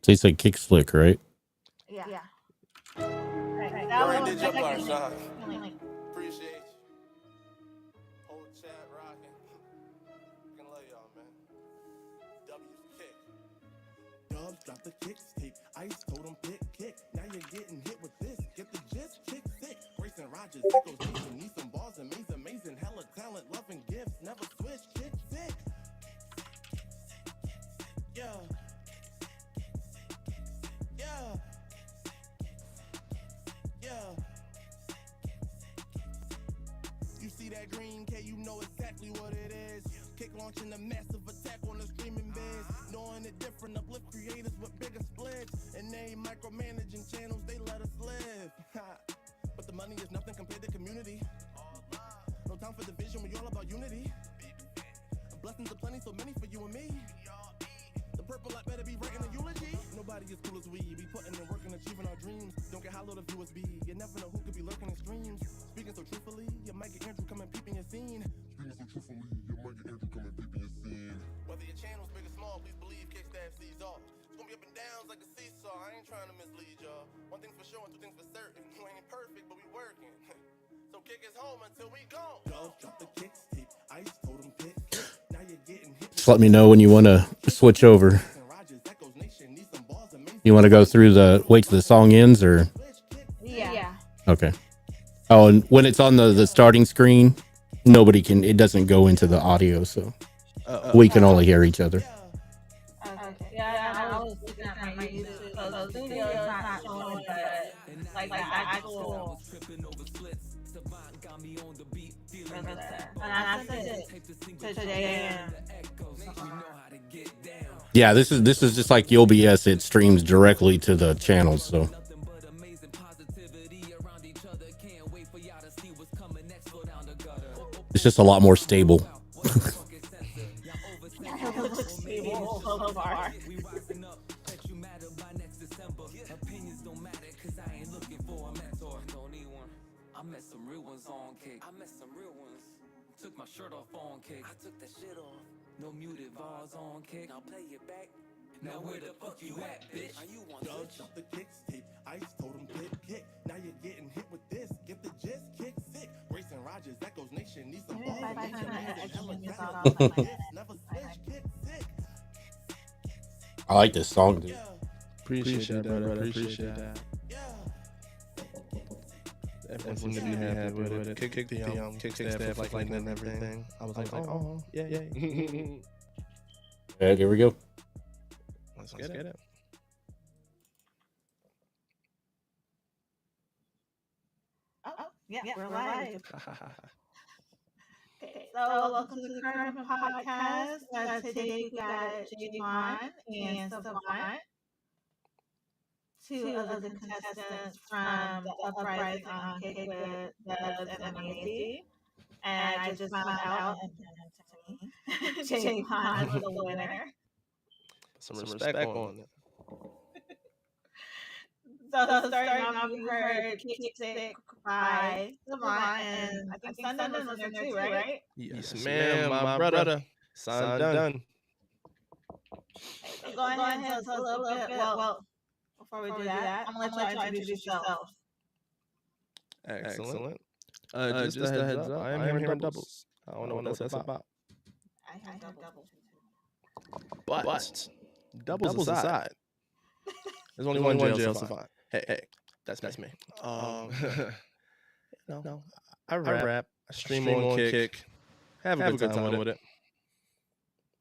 So you said kick flick, right? Yeah. Right. You already That did your was part, technically Sean. like Appreciate you. Whole chat rocking. Fucking love y'all, man. W's kick. Dubs drop the kicks tape. Ice told him kick. Now you're getting hit with this. Get the gist, kick thick. Grayson Rogers, Echoes Nation, need some balls, amazing, hella talent, love and gifts, never switch, kick thick. Yeah. Yeah. Yeah. You see that green K, you know exactly what it is. Kick launching a massive attack on the streaming biz. Knowing it different, uplift creators with bigger splits. And they ain't micromanaging channels, they let us live. But the money is nothing compared to community. No time for division, we all about unity. Blessings are plenty, so many for you and me. The purple light better be writing a eulogy. Nobody as cool as we putting in work and achieving our dreams. Don't get how low the viewers be. You never know who could be lurking in streams. Speaking so truthfully, you might get Andrew coming peeping your scene. Whether your channel's big or small, please believe Kickstaff sees all. It's gonna be up and downs like a seesaw. I ain't trying to mislead y'all. One thing's for sure and two things for certain. We ain't perfect, but we working. So kick us home until we gone. Dubs drop the kicks tape. Ice told him kick. Now you're getting hit. Just let me know when you want to switch over. You want to go through the wait till the song ends, or yeah. okay? Oh, and when it's on the starting screen, nobody can. It doesn't go into the audio, so we can only hear each other. Okay. Yeah, I was looking at my YouTube. So the studio is not showing, but like the actual. And I sent it to Jay and Yeah, this is just like the OBS. It streams directly to the channels, so it's just a lot more stable. stable so far. I met some real ones on cake. Took my shirt off on cake. I took that shit off. No muted bars on cake. I'll play it back. Now where the fuck you at, bitch? Are you on Dubs drop the kicks tape. Ice told him kick. Now you're getting hit with this. Get the gist, kick sick. Grayson Rogers, Echoes Nation, need some balls. Never switch, kick sick. I like this song, dude. Appreciate that, brother. Appreciate that. Everyone seemed to be happy with it. Kick the kickstand like lightning and everything. I was like, oh, yeah. And here we go. Let's get it. Yeah, we're live. Okay, so welcome to the current podcast. Today we got Jay Vaughn and Savant, two of the contestants from the Uprising on Kick with Dubs and Amazing. And I just found out and Jay Vaughn was the winner. Some respect on it. So starting off, we heard Kick Sick by Savant, and I think Sundin was in there too, right? Yes, ma'am, my brother. Son done. So go ahead and tell us a little bit. Well, before we do that, I'm going to let y'all introduce yourself. Excellent. Just a heads up, I am here in doubles. I don't know what that's about. I have double. But doubles aside, there's only one jail Savant. Hey, that's me. No, I rap. I stream on Kick. Have a good time with it.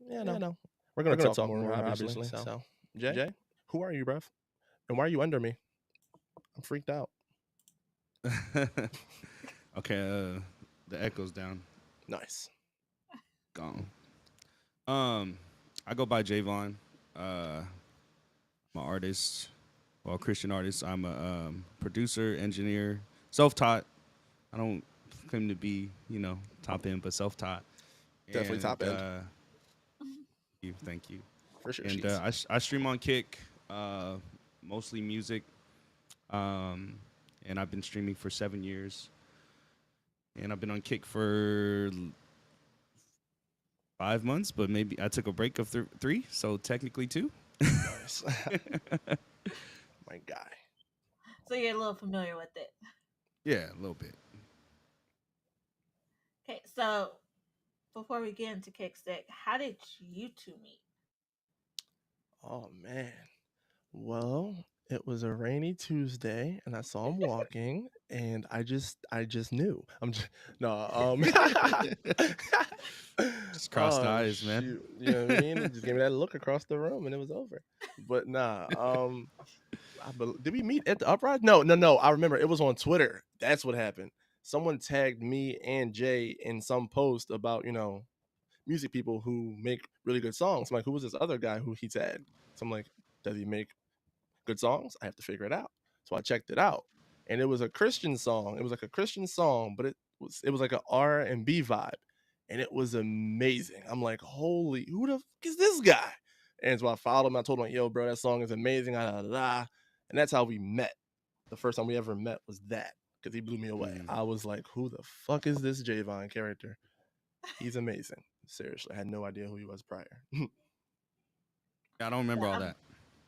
Yeah, no. We're gonna talk more, obviously. So, Jay, who are you, bruv? And why are you under me? I'm freaked out. Okay, the echo's down. Nice. Gone. I go by Jay Vaughn. I'm an artist, Christian artist. I'm a producer, engineer, self-taught. I don't claim to be, top end, but self-taught. Definitely top end. Thank you. For sure. And I stream on Kick, mostly music. And I've been streaming for 7 years. And I've been on Kick for 5 months, but maybe I took a break of 3, so technically 2. Nice. My guy. So you're a little familiar with it. Yeah, a little bit. Okay, so before we get into Kickstick, how did you two meet? Oh man. Well, it was a rainy Tuesday, and I saw him walking, and I just knew. I'm just no. Just crossed Oh eyes, man. shoot, you know what I mean? Just gave me that look across the room, and it was over. But nah. Did we meet at the uprising? No, no, no. I remember it was on Twitter. That's what happened. Someone tagged me and Jay in some post about music people who make really good songs. I'm like, who was this other guy who he tagged? So I'm like, does he make good songs? I have to figure it out. So I checked it out, and it was a Christian song. It was like a Christian song, but it was like an R&B vibe, and it was amazing. I'm like, holy, who the fuck is this guy? And so I followed him. I told him, yo, bro, that song is amazing. And that's how we met. The first time we ever met was that because he blew me away. I was like, who the fuck is this Jay Vaughn character? He's amazing. Seriously, I had no idea who he was prior. I don't remember all that.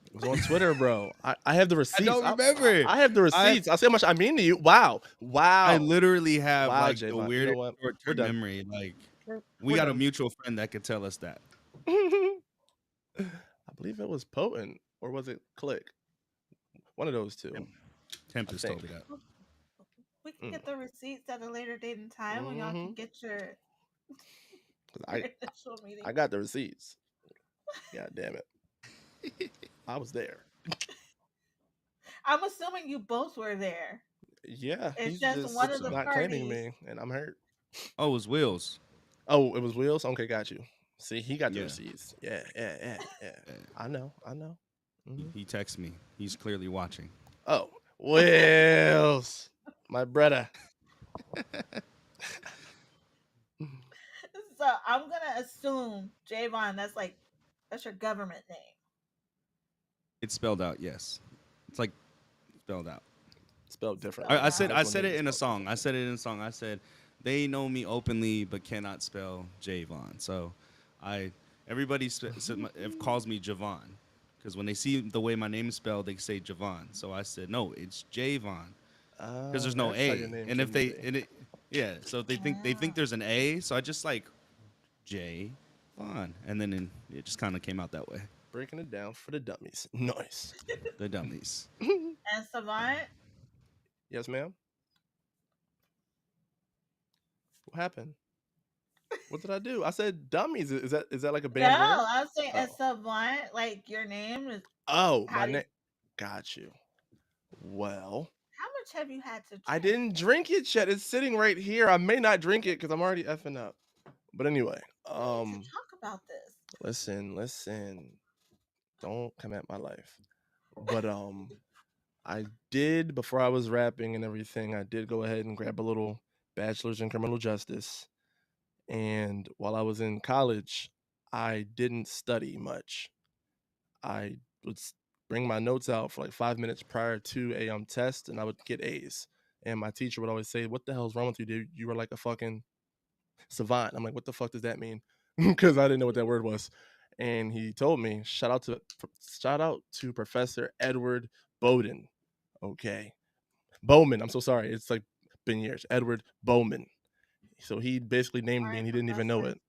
It was on Twitter, bro. I have the receipts. don't remember. I have the receipts. I see how much I mean to you. Wow. I literally have Wow, like Javon. the You know weirdest what? We're short-term done. memory. Like We're we got a done. mutual friend that could tell us that. I believe it was Potent or was it Click? One of those two. Tempest I told think. me that. We can get the receipts at a later date and time when y'all can get your, 'Cause your initial meeting. I got the receipts. God damn it. I was there. I'm assuming you both were there. Yeah. It's He's just one of the not claiming parties. me, and I'm hurt. Oh, it was Wheels. Oh, it was Wheels? Okay, got you. See, he got the Yeah. receipts. Yeah. I know. Mhm. He texts me. He's clearly watching. Oh, Wheels. My brother. So I'm gonna assume Javon, that's your government name. It's spelled out. Yes, it's like spelled out. Spelled different. I said That's it when in a it's song. I said it in a song. I said they know me openly but cannot spell Javon. So everybody calls me Javon because when they see the way my name is spelled, they say Javon. So I said no, it's Javon because there's no that's how A. your name And if came to be. yeah, so if they think there's an A, so I just like J Vaughn, and then it just kind of came out that way. Breaking it down for the dummies. Nice. The dummies. And Savant, Yes, ma'am. What happened? What did I do? I said dummies. Is that like a no, banned word? I'm saying Oh. as Savant, like your name is. Oh, How my did- name. Got you. Well, How much have you had to drink? I didn't drink it yet. It's sitting right here. I may not drink it because I'm already effing up. But anyway, We need to talk about this. listen. Don't come at my life. But I did, before I was rapping and everything, I did go ahead and grab a little bachelor's in criminal justice. And while I was in college, I didn't study much. I would bring my notes out for like 5 minutes prior to a test, and I would get A's. And my teacher would always say, "What the hell's wrong with you, dude? You were like a fucking savant." I'm like, "What the fuck does that mean?" Because I didn't know what that word was. And he told me, shout out to Professor Edward Bowden. Okay. Bowman. I'm so sorry. It's like been years. Edward Bowman. So he basically named me and he didn't even know it.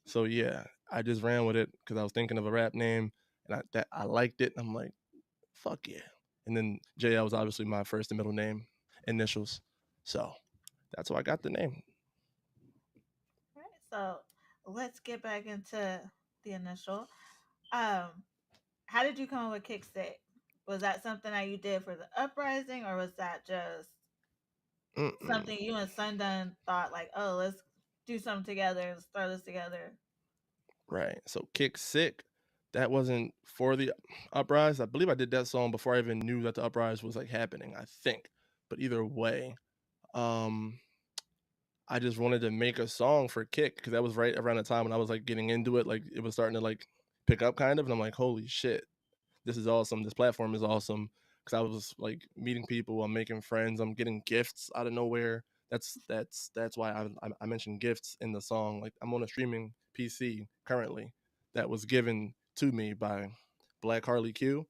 So yeah, I just ran with it because I was thinking of a rap name and I liked it. I'm like, fuck yeah. And then JL was obviously my first and middle name, initials. So that's how I got the name. All right, so let's get back into the initial. How did you come up with Kickstick? Was that something that you did for the uprising, or was that just something you and Sundun thought like, oh, let's do something together, let's throw this together? Right. So Kick Sick, that wasn't for the uprise. I believe I did that song before I even knew that the uprise was like happening, I think. But either way, um I just wanted to make a song for Kick because that was right around the time when I was like getting into it. Like it was starting to like pick up kind of. And I'm like, holy shit, this is awesome. This platform is awesome. Because I was like meeting people, I'm making friends, I'm getting gifts out of nowhere. That's why I mentioned gifts in the song. Like I'm on a streaming PC currently that was given to me by Black Harley Q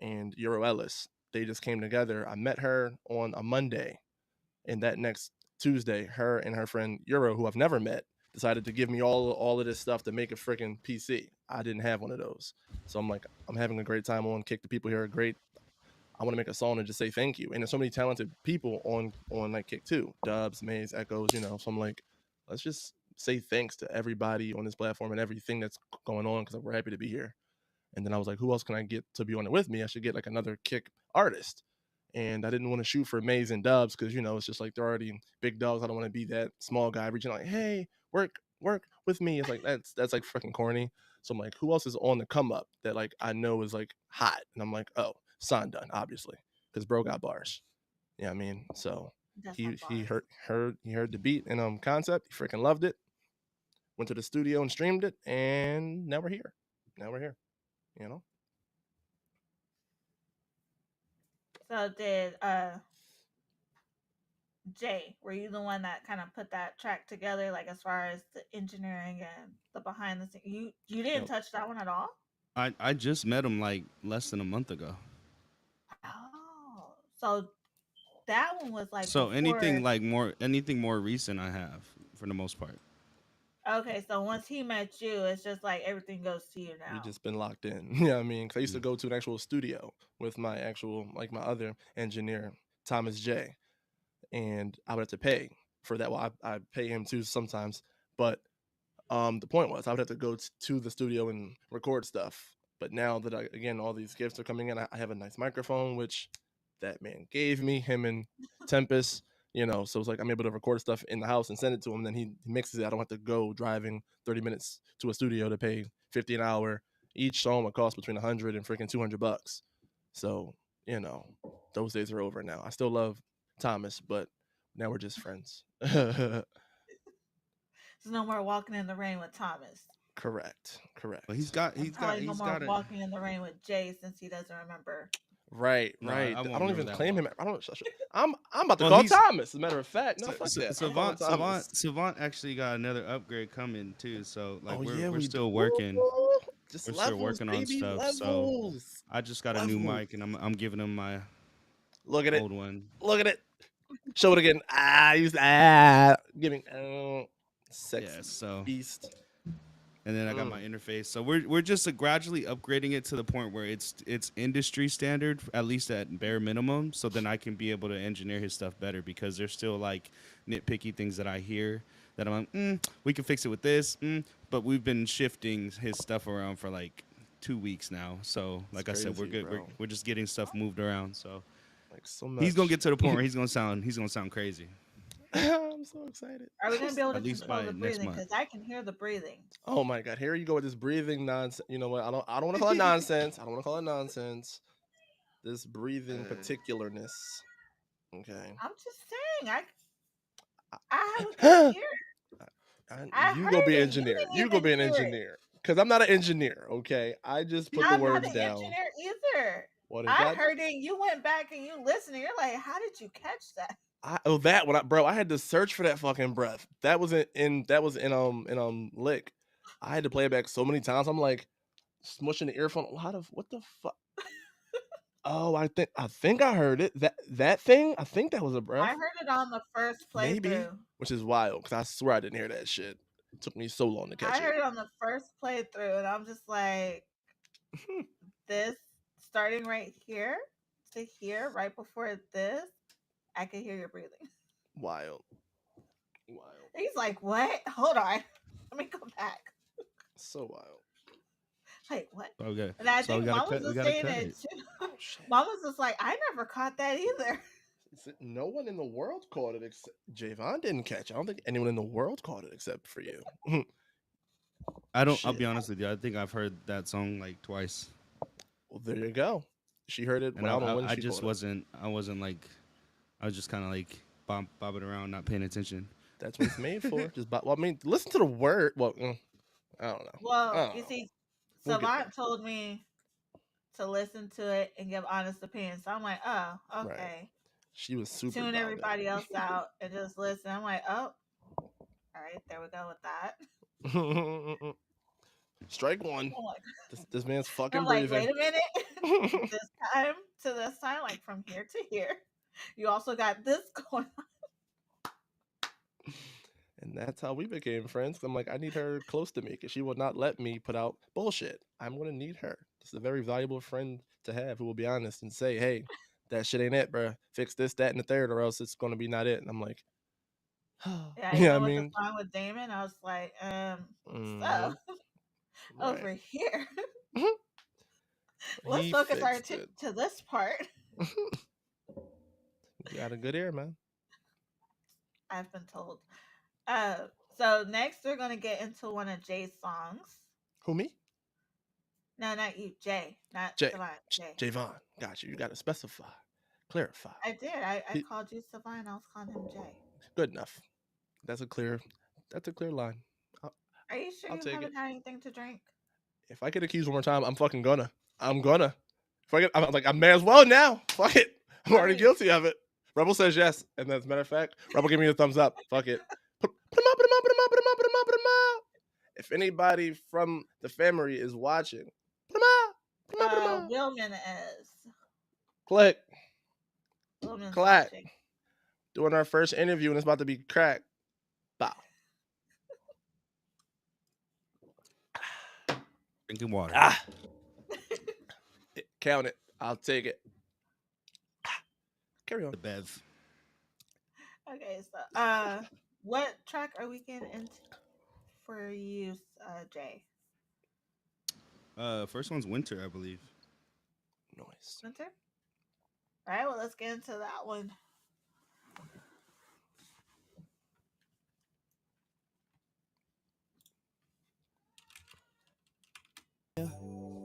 and Euro Ellis. They just came together. I met her on a Monday, and that next Tuesday, her and her friend Euro, who I've never met, decided to give me all of this stuff to make a freaking PC. I didn't have one of those, so I'm like, I'm having a great time on Kick. The people here are great. I want to make a song and just say thank you. And there's so many talented people on like Kick too, Dubs, Maze, Echoes, you know. So I'm like, let's just say thanks to everybody on this platform and everything that's going on because we're happy to be here. And then I was like, who else can I get to be on it with me? I should get like another Kick artist. And I didn't want to shoot for Maze and Dubs because, you know, it's just like they're already big dogs. I don't want to be that small guy reaching out like, hey, work with me. It's like that's like freaking corny. So I'm like, who else is on the come up that like I know is like hot? And I'm like, oh, Sondun, obviously, because bro got bars. Yeah, I mean, so he heard the beat and concept. He freaking loved it. Went to the studio and streamed it, and now we're here. You know. So did Jay, were you the one that kind of put that track together, like as far as the engineering and the behind the scenes? You didn't touch that one at all? I just met him like less than a month ago. Oh, so that one was like So before... anything more recent I have for the most part. Okay, so once he met you, it's just like everything goes to you now. We just been locked in. You know what I mean? Because I used to go to an actual studio with my actual, like my other engineer, Thomas J. And I would have to pay for that. Well, I pay him too sometimes. But the point was I would have to go to the studio and record stuff. But now that again, all these gifts are coming in, I have a nice microphone, which that man gave me, him and Tempest. You know, so it's like I'm able to record stuff in the house and send it to him. Then he mixes it. I don't have to go driving 30 minutes to a studio to pay $50 an hour. Each song would cost between $100 and freaking $200. So, you know, those days are over now. I still love Thomas, but now we're just friends. There's no more walking in the rain with Thomas. Correct. But he's got no more walking in the rain with Jay since he doesn't remember. Right. No, I don't even claim one. him. I'm about to call Thomas. As a matter of fact, no, fuck that. Savant actually got another upgrade coming too. So like we're still working. We're still working on stuff. Levels. So I just got a new mic and I'm giving him my old one. Look at it. Show it again. Giving sex beast. And then I got my interface. So we're just gradually upgrading it to the point where it's industry standard, at least at bare minimum. So then I can be able to engineer his stuff better because there's still like nitpicky things that I hear that I'm like, we can fix it with this. But we've been shifting his stuff around for like 2 weeks now. So like I said, we're good. We're just getting stuff moved around. So like so much. He's gonna get to the point where he's gonna sound crazy. I'm so excited. Are we gonna be able to control the breathing? Because I can hear the breathing. Oh my god! Here you go with this breathing nonsense. You know what? I don't want to call it nonsense. I don't want to call it nonsense. This breathing particularness. Okay. I'm just saying. I have a you go be an engineer. You go be an engineer. Because I'm not an engineer. Okay. I just put the words down. I'm not an engineer either. I heard it. You went back and you listened. And you're like, how did you catch that? I had to search for that fucking breath. That was in Lick. I had to play it back so many times. I'm like smushing the earphone. What the fuck? Oh, I think I heard it. That thing. I think that was a breath. I heard it on the first playthrough. Maybe, which is wild because I swear I didn't hear that shit. It took me so long to catch it. I heard it on the first playthrough, and I'm just like, this starting right here to here, right before this. I can hear your breathing. Wild. He's like, what? Hold on. Let me go back. So wild. Like, what? Okay. And I think Mom was just saying it too. Mom was just like, I never caught that either. No one in the world caught it except Jay Vaughn didn't catch it. I don't think anyone in the world caught it except for you. I'll be honest with you. I think I've heard that song like twice. Well, there you go. She heard it. And I was just kind of like bobbing around, not paying attention. That's what it's made for. Listen to the word. Well, I don't know. Well, you see, Savant told me to listen to it and give honest opinion. So I'm like, oh, okay. Right. She was super. Tune everybody else out and just listen. I'm like, oh, all right, there we go with that. Strike one. I'm like, This man's fucking I'm like, breathing. wait a minute. This time to this time, like from here to here. You also got this going on. And that's how we became friends. I'm like, I need her close to me because she will not let me put out bullshit. I'm going to need her. This is a very valuable friend to have who will be honest and say, hey, that shit ain't it, bro. Fix this, that, and the third, or else it's going to be not it. And I'm like, Yeah, yeah, I even with the mean, song with Damon, I was like, so mhm, over right. here, let's He focus our fixed attention it. to this part. You got a good ear, man. I've been told. Uh, so next we're gonna get into one of Jay's songs. Who, me? No, not you, Jay, not Jay. Savant. Jay. Jay Vaughn. Got you. You got to specify, clarify. I did. I He- called you Savant. I was calling him Jay. Good enough. That's a clear line. I'll, Are you sure I'll you take it. haven't had anything to drink? If I get accused one more time, I'm fucking gonna. If I get, I'm like, I may as well now. Fuck it. I'm I already mean- guilty of it. Rebel says yes, and as a matter of fact, Rebel give me a thumbs up. Fuck it. Put 'em up, put 'em up, put 'em up, put 'em up, put 'em up, put 'em up. If anybody from the family is watching, put 'em up, put 'em up, put 'em up. Wilman is. Click. Wilman's Clack. watching. Doing our first interview, and it's about to be cracked. Bow. Drinking water. Ah. Count it. I'll take it. Carry on. The Bev. Okay, so what track are we getting into for you, Jay? First one's Winter, I believe. Noise. Winter? All right, well, let's get into that one.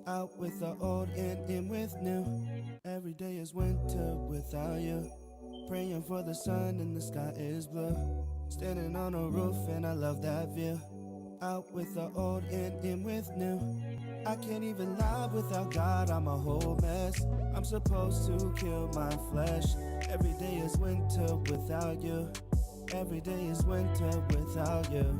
Out with the old and in with new. Every day is winter without you. Praying for the sun and the sky is blue. Standing on a roof and I love that view. Out with the old and in with new. I can't even lie without God, I'm a whole mess. I'm supposed to kill my flesh. Every day is winter without you. Every day is winter without you.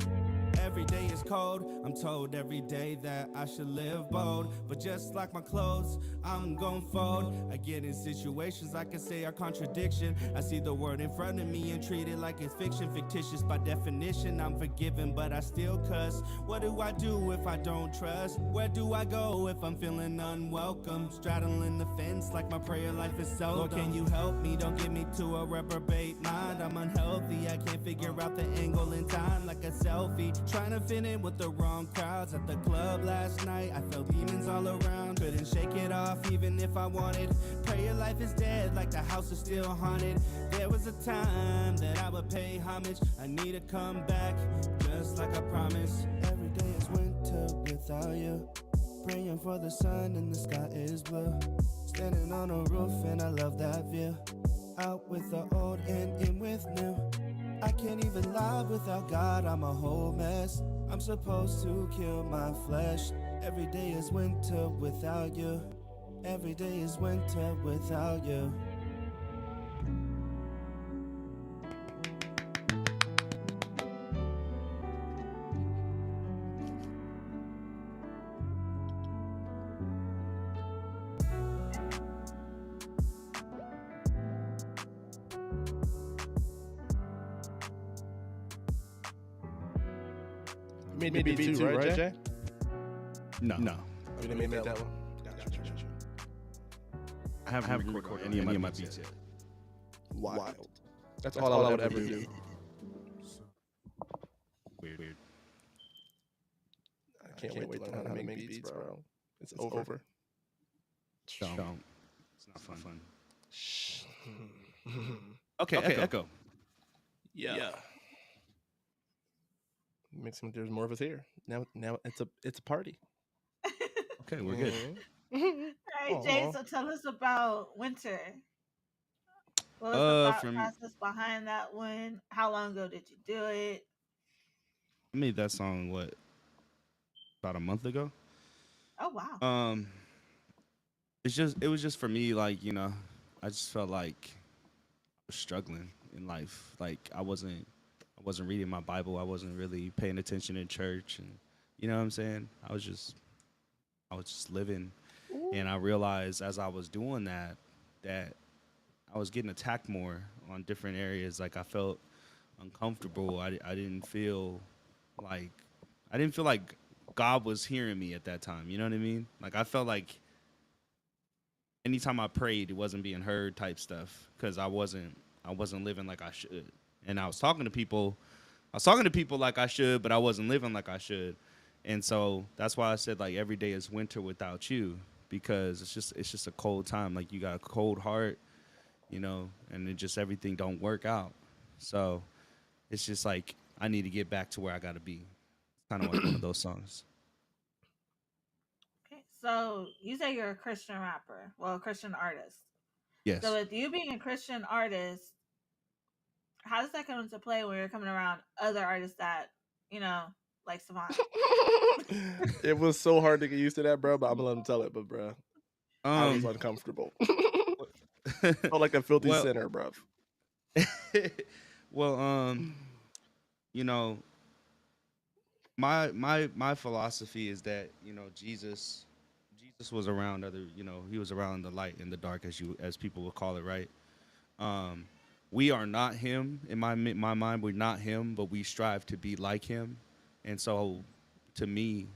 Every day is cold, I'm told every day that I should live bold. But just like my clothes, I'm gon' fold. I get in situations I can say are contradiction. I see the word in front of me and treat it like it's fiction. Fictitious by definition, I'm forgiven but I still cuss. What do I do if I don't trust? Where do I go if I'm feeling unwelcome? Straddling the fence like my prayer life is so. Lord, can you help me? Don't get me to a reprobate mind. I'm unhealthy, I can't figure out the angle in time like a selfie. Trying to fit in with the wrong crowds at the club last night. I felt demons all around, couldn't shake it off even if I wanted. Prayer life is dead like the house is still haunted. There was a time that I would pay homage. I need to come back just like I promised. Every day is winter without you. Praying for the sun and the sky is blue. Standing on a roof and I love that view. Out with the old and in with new. I can't even lie without God, I'm a whole mess. I'm supposed to kill my flesh. Every day is winter without you. Every day is winter without you. You made the beat too, right, Jay? No. Oh, you didn't make that one? Gotcha. I haven't recorded any of my beats yet. Wild. That's all I would ever do. Weird. I can't wait to learn how to make beats, bro. It's over. Don't. It's not fun. Okay, Echo. Yeah. Makes him. There's more of us here. Now it's a party. Okay, we're good. All right, Jay, Aw. so tell us about Winter. What was the thought process behind that one? How long ago did you do it? I made that song about a month ago. Oh wow. It was just for me, like, you know, I just felt like I was struggling in life. Like I wasn't reading my Bible. I wasn't really paying attention in church, and You know what I'm saying? I was just living, and I realized as I was doing that that I was getting attacked more on different areas. Like I felt uncomfortable. I didn't feel like I didn't feel like God was hearing me at that time. You know what I mean? Like I felt like anytime I prayed, it wasn't being heard type stuff because I wasn't living like I should. And I was talking to people like I should, but I wasn't living like I should. And so that's why I said like every day is winter without you because it's just a cold time. Like you got a cold heart, you know, and it just everything don't work out. So it's just like I need to get back to where I got to be. Kind of like one of those songs. Okay, so you say you're a Christian rapper, well, a Christian artist. So Yes. with you being a Christian artist, how does that come into play when you're coming around other artists that, you know, like Savant? It was so hard to get used to that, bro. But I'm gonna let him tell it. But bro, I was Um. uncomfortable. Felt like a filthy well. sinner, bro. well. You know, my philosophy is that Jesus was around other. You know, he was around the light and the dark, as people would call it, right? Um. We are not him in my mind. We're not him, but we strive to be like him. And so, to me,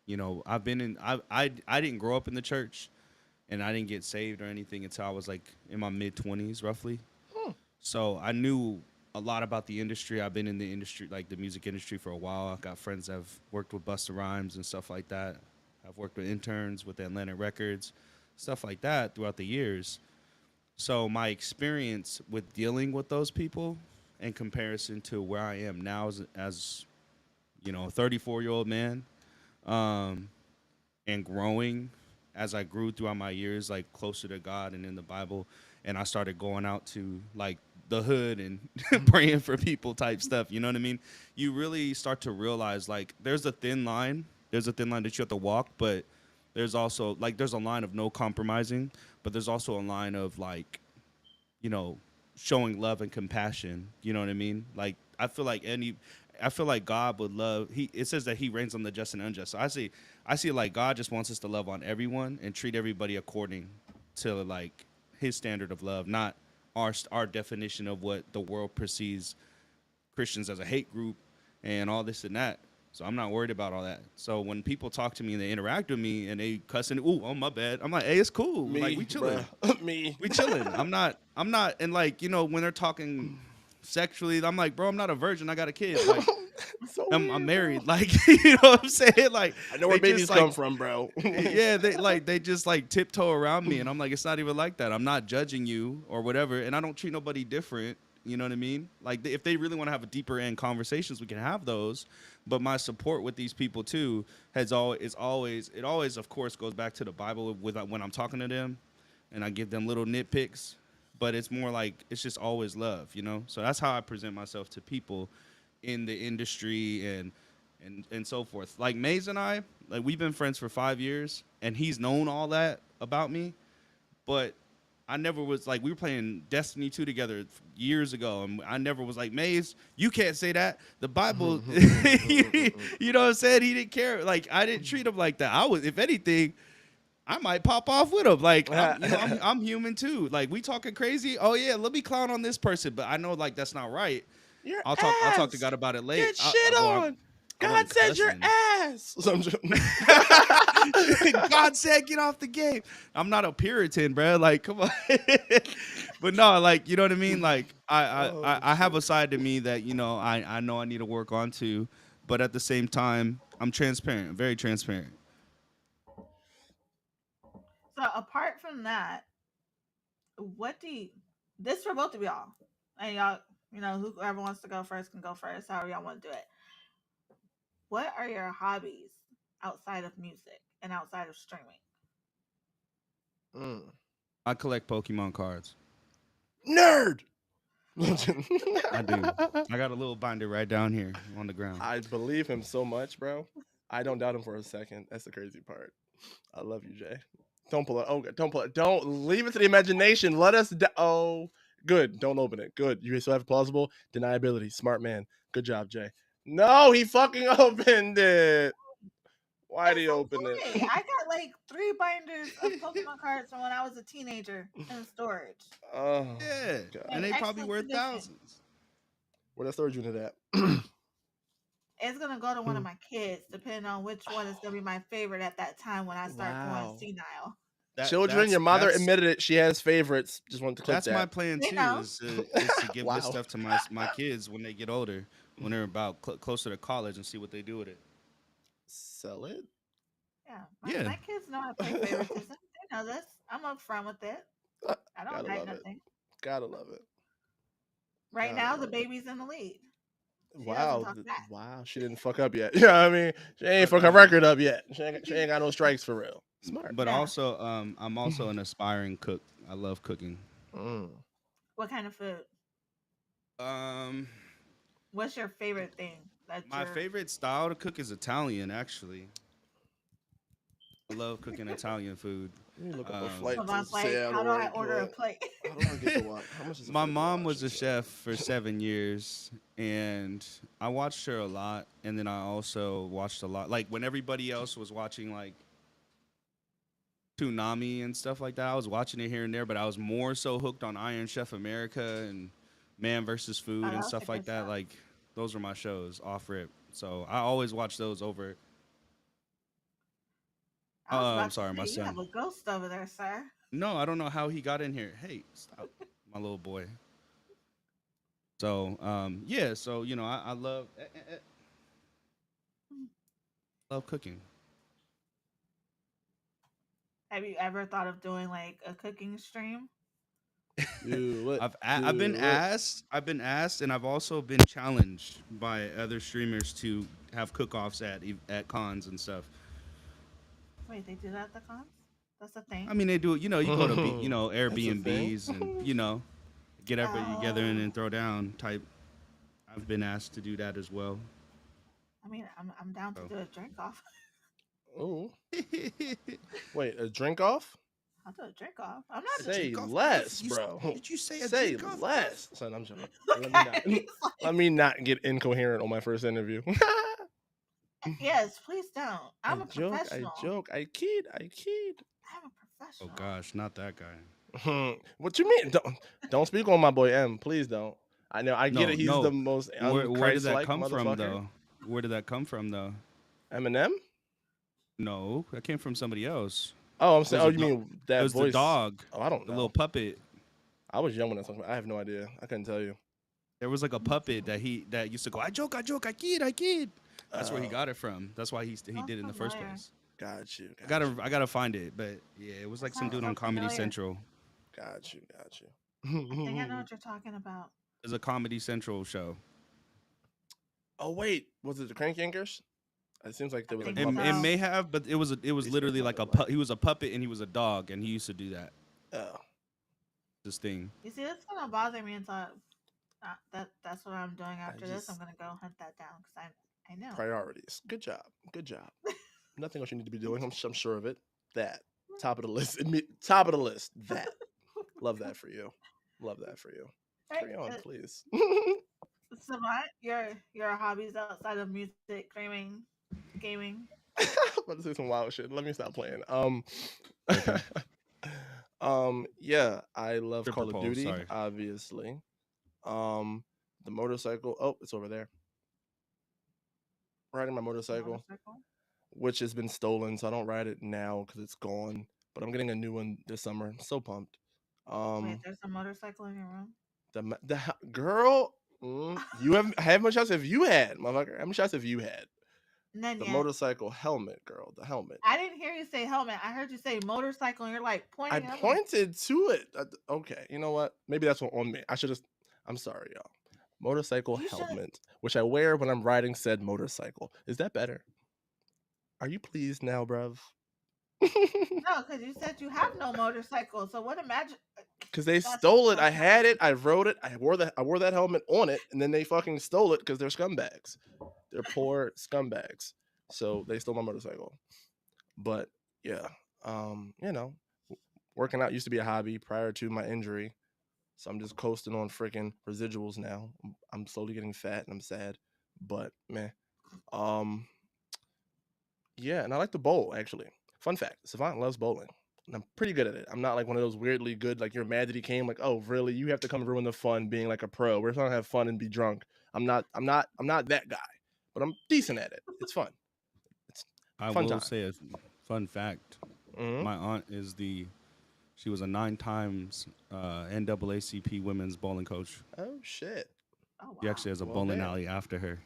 you know, I didn't grow up in the church, and I didn't get saved or anything until I was like in my mid-20s, roughly. So I knew a lot about the industry. I've been in the industry, like the music industry, for a while. I got friends that have worked with Busta Rhymes and stuff like that. I've worked with interns with Atlantic Records, stuff like that throughout the years. So my experience with dealing with those people in comparison to where I am now as you know, a 34-year-old man, um, and growing as I grew throughout my years, like closer to God and in the Bible, and I started going out to like the hood and praying for people type stuff. You know what I mean? You really start to realize like there's a thin line. There's a thin line that you have to walk, but there's also like there's a line of no compromising, but there's also a line of like, you know, showing love and compassion. You know what I mean? Like I feel like God would love. It says that He reigns on the just and unjust. So I see like God just wants us to love on everyone and treat everybody according to like His standard of love, not our definition of what the world perceives Christians as a hate group and all this and that. So I'm not worried about all that. So when people talk to me and they interact with me and they cussing, ooh, oh my bad. I'm like, hey, it's cool. Like we chilling. Me. We chilling. I'm not, and like, you know, when they're talking sexually, I'm like, bro, I'm not a virgin. I got a kid. Like So I'm married. Like, you know what I'm saying? Like I know where they babies just, come like, from, bro. yeah, they just like tiptoe around me, and I'm like, it's not even like that. I'm not judging you or whatever, and I don't treat nobody different. You know what I mean? Like if they really want to have a deeper end conversations, we can have those. But my support with these people too it always of course goes back to the Bible with when I'm talking to them, and I give them little nitpicks. But it's more like it's just always love, you know. So that's how I present myself to people in the industry and so forth. Like Maze and I, like we've been friends for 5 years, and he's known all that about me, but I never was like we were playing Destiny 2 together years ago, and I never was like Maze, you can't say that. The Bible, you know what I'm saying? He didn't care. Like I didn't treat him like that. I was, if anything, I might pop off with him. Like I'm human too. Like we talking crazy. Oh yeah, let me clown on this person, but I know like that's not right. Your I'll talk to God about it later. Get shit on. God said your ass. God said get off the game. I'm not a Puritan, bro. Like, come on. But no, like, you know what I mean? Like, I have a side to me that, you know I need to work on too. But at the same time, I'm transparent, very transparent. So apart from that, what do you, this for both of y'all, and y'all, you know, whoever wants to go first can go first, however y'all want to do it. What are your hobbies outside of music and outside of streaming? I collect Pokemon cards. Nerd. I do. I got a little binder right down here on the ground. I believe him so much, bro. I don't doubt him for a second. That's the crazy part. I love you, Jay. Don't pull it. Oh, don't pull it. Don't leave it to the imagination. Let us. Oh, good. Don't open it. Good. You still have plausible deniability. Smart man. Good job, Jay. No, he fucking opened it. Why do It's you open okay. it? I got like 3 binders of Pokemon cards from when I was a teenager in storage. Oh, Yeah, and In God. they probably excellent worth condition. thousands. Where that storage unit at? It's gonna go to one of my kids, depending on which one is gonna be my favorite at that time when I start going Wow. senile. Children, your mother admitted it. She has favorites. Just want to clip that's my that. plan They too. know. Is to give this Wow. stuff to my kids when they get older, when they're about closer to college, and see what they do with it. Sell it? Yeah, Yeah. my kids know I play favoritism. They know this. I'm upfront with it. I don't Gotta hide love it. nothing. Gotta love it. Right Gotta now, the love it. baby's in the lead. She doesn't Wow. talk back. Wow. She didn't fuck up yet. You know what I mean? She ain't fuck her record up yet. She ain't got no strikes for real. Smart. But Yeah. also, I'm also an aspiring cook. I love cooking. What kind of food? What's your favorite thing? My favorite style to cook is Italian, actually. I love cooking Italian food. You look up a flight to Savant's like, Seattle. how do I order a plate? How do I get to watch? How much is My mom was a chef for 7 years, and I watched her a lot. And then I also watched a lot, like when everybody else was watching like Toonami and stuff like that. I was watching it here and there, but I was more so hooked on Iron Chef America and Man vs. Food and stuff like that. Like those were my shows off rip. So I always watch those over. I'm sorry, my You son. have a ghost over there, sir. No, I don't know how he got in here. Hey, stop, my little boy. So, yeah. So I love love cooking. Have you ever thought of doing like a cooking stream? I've been asked, and I've also been challenged by other streamers to have cook-offs at cons and stuff. Wait, they do that at the cons? That's a thing. I mean, they do it. You go to thing? Airbnbs and get everybody together and then throw down type. I've been asked to do that as well. I mean, I'm down to do a drink off. Oh. Wait, a drink off? I'll do a drink off. I'm not Say less, bro. Did you say say drink off? less? Son, I'm joking. Let me not get incoherent on my first interview. Yes, please don't. I'm a joke, professional. I joke. I kid. I'm a professional. Oh gosh, not that guy. What you mean? Don't speak on my boy M. Please don't. I know. I get it. He's the most Where did that come motherfucker. from, though? Where did that come from, though? Eminem? No, that came from somebody else. Oh, I'm saying. Oh, you mean that it was voice? The dog. Oh, I don't know. The little puppet. I was young when I was talking about. I have no idea. I couldn't tell you. There was like a puppet that used to go, I joke, I kid. That's where he got it from. That's why he did it in the first place. Got you. I gotta find it, but yeah, it was like some dude on Comedy Central. Got you. I think I know what you're talking about. It's a Comedy Central show. Oh wait, was it the Crank Yankers? It seems like there was. It may have, but it was literally like he was a puppet and he was a dog and he used to do that. Oh, this thing. You see, that's gonna bother me until that's what I'm doing after this. I'm gonna go hunt that down because I know priorities. Good job. Nothing else you need to be doing. I'm sure of it. That top of the list. Top of the list. That. Love that for you. Carry on, please. Savant, your hobbies outside of music, gaming. I'm about to say some wild shit. Let me stop playing. Yeah, I love Call of Duty, obviously. The motorcycle. Oh, it's over there. Riding my motorcycle, which has been stolen, so I don't ride it now because it's gone. But I'm getting a new one this summer. I'm so pumped. Wait, there's a motorcycle in your room? The girl, you have how many shots have you had, motherfucker? How many shots have you had? None the yet. Motorcycle helmet, girl. The helmet. I didn't hear you say helmet. I heard you say motorcycle, and you're like pointing. I pointed to it. Okay, you know what? Maybe that's what on me. I should have. I'm sorry, y'all. Motorcycle helmet, which I wear when I'm riding said motorcycle. Is that better? Are you pleased now, bruv? No, because you said you have no motorcycle. So what imagine? Because they stole it. I had it. I rode it. I wore that helmet on it, and then they fucking stole it because they're scumbags. They're poor scumbags. So they stole my motorcycle. But yeah, working out used to be a hobby prior to my injury. So I'm just coasting on freaking residuals now. I'm slowly getting fat and I'm sad. But man, Yeah, and I like to bowl actually. Fun fact: Savant loves bowling, and I'm pretty good at it. I'm not like one of those weirdly good, like you're mad that he came. Like, oh, really? You have to come ruin the fun being like a pro. We're trying to have fun and be drunk. I'm not that guy, but I'm decent at it. It's fun. It's I fun will time. say a fun fact. Hmm. My aunt is she was a 9 times NAACP women's bowling coach. Oh shit. Oh She wow. actually has a Well, bowling damn. alley after her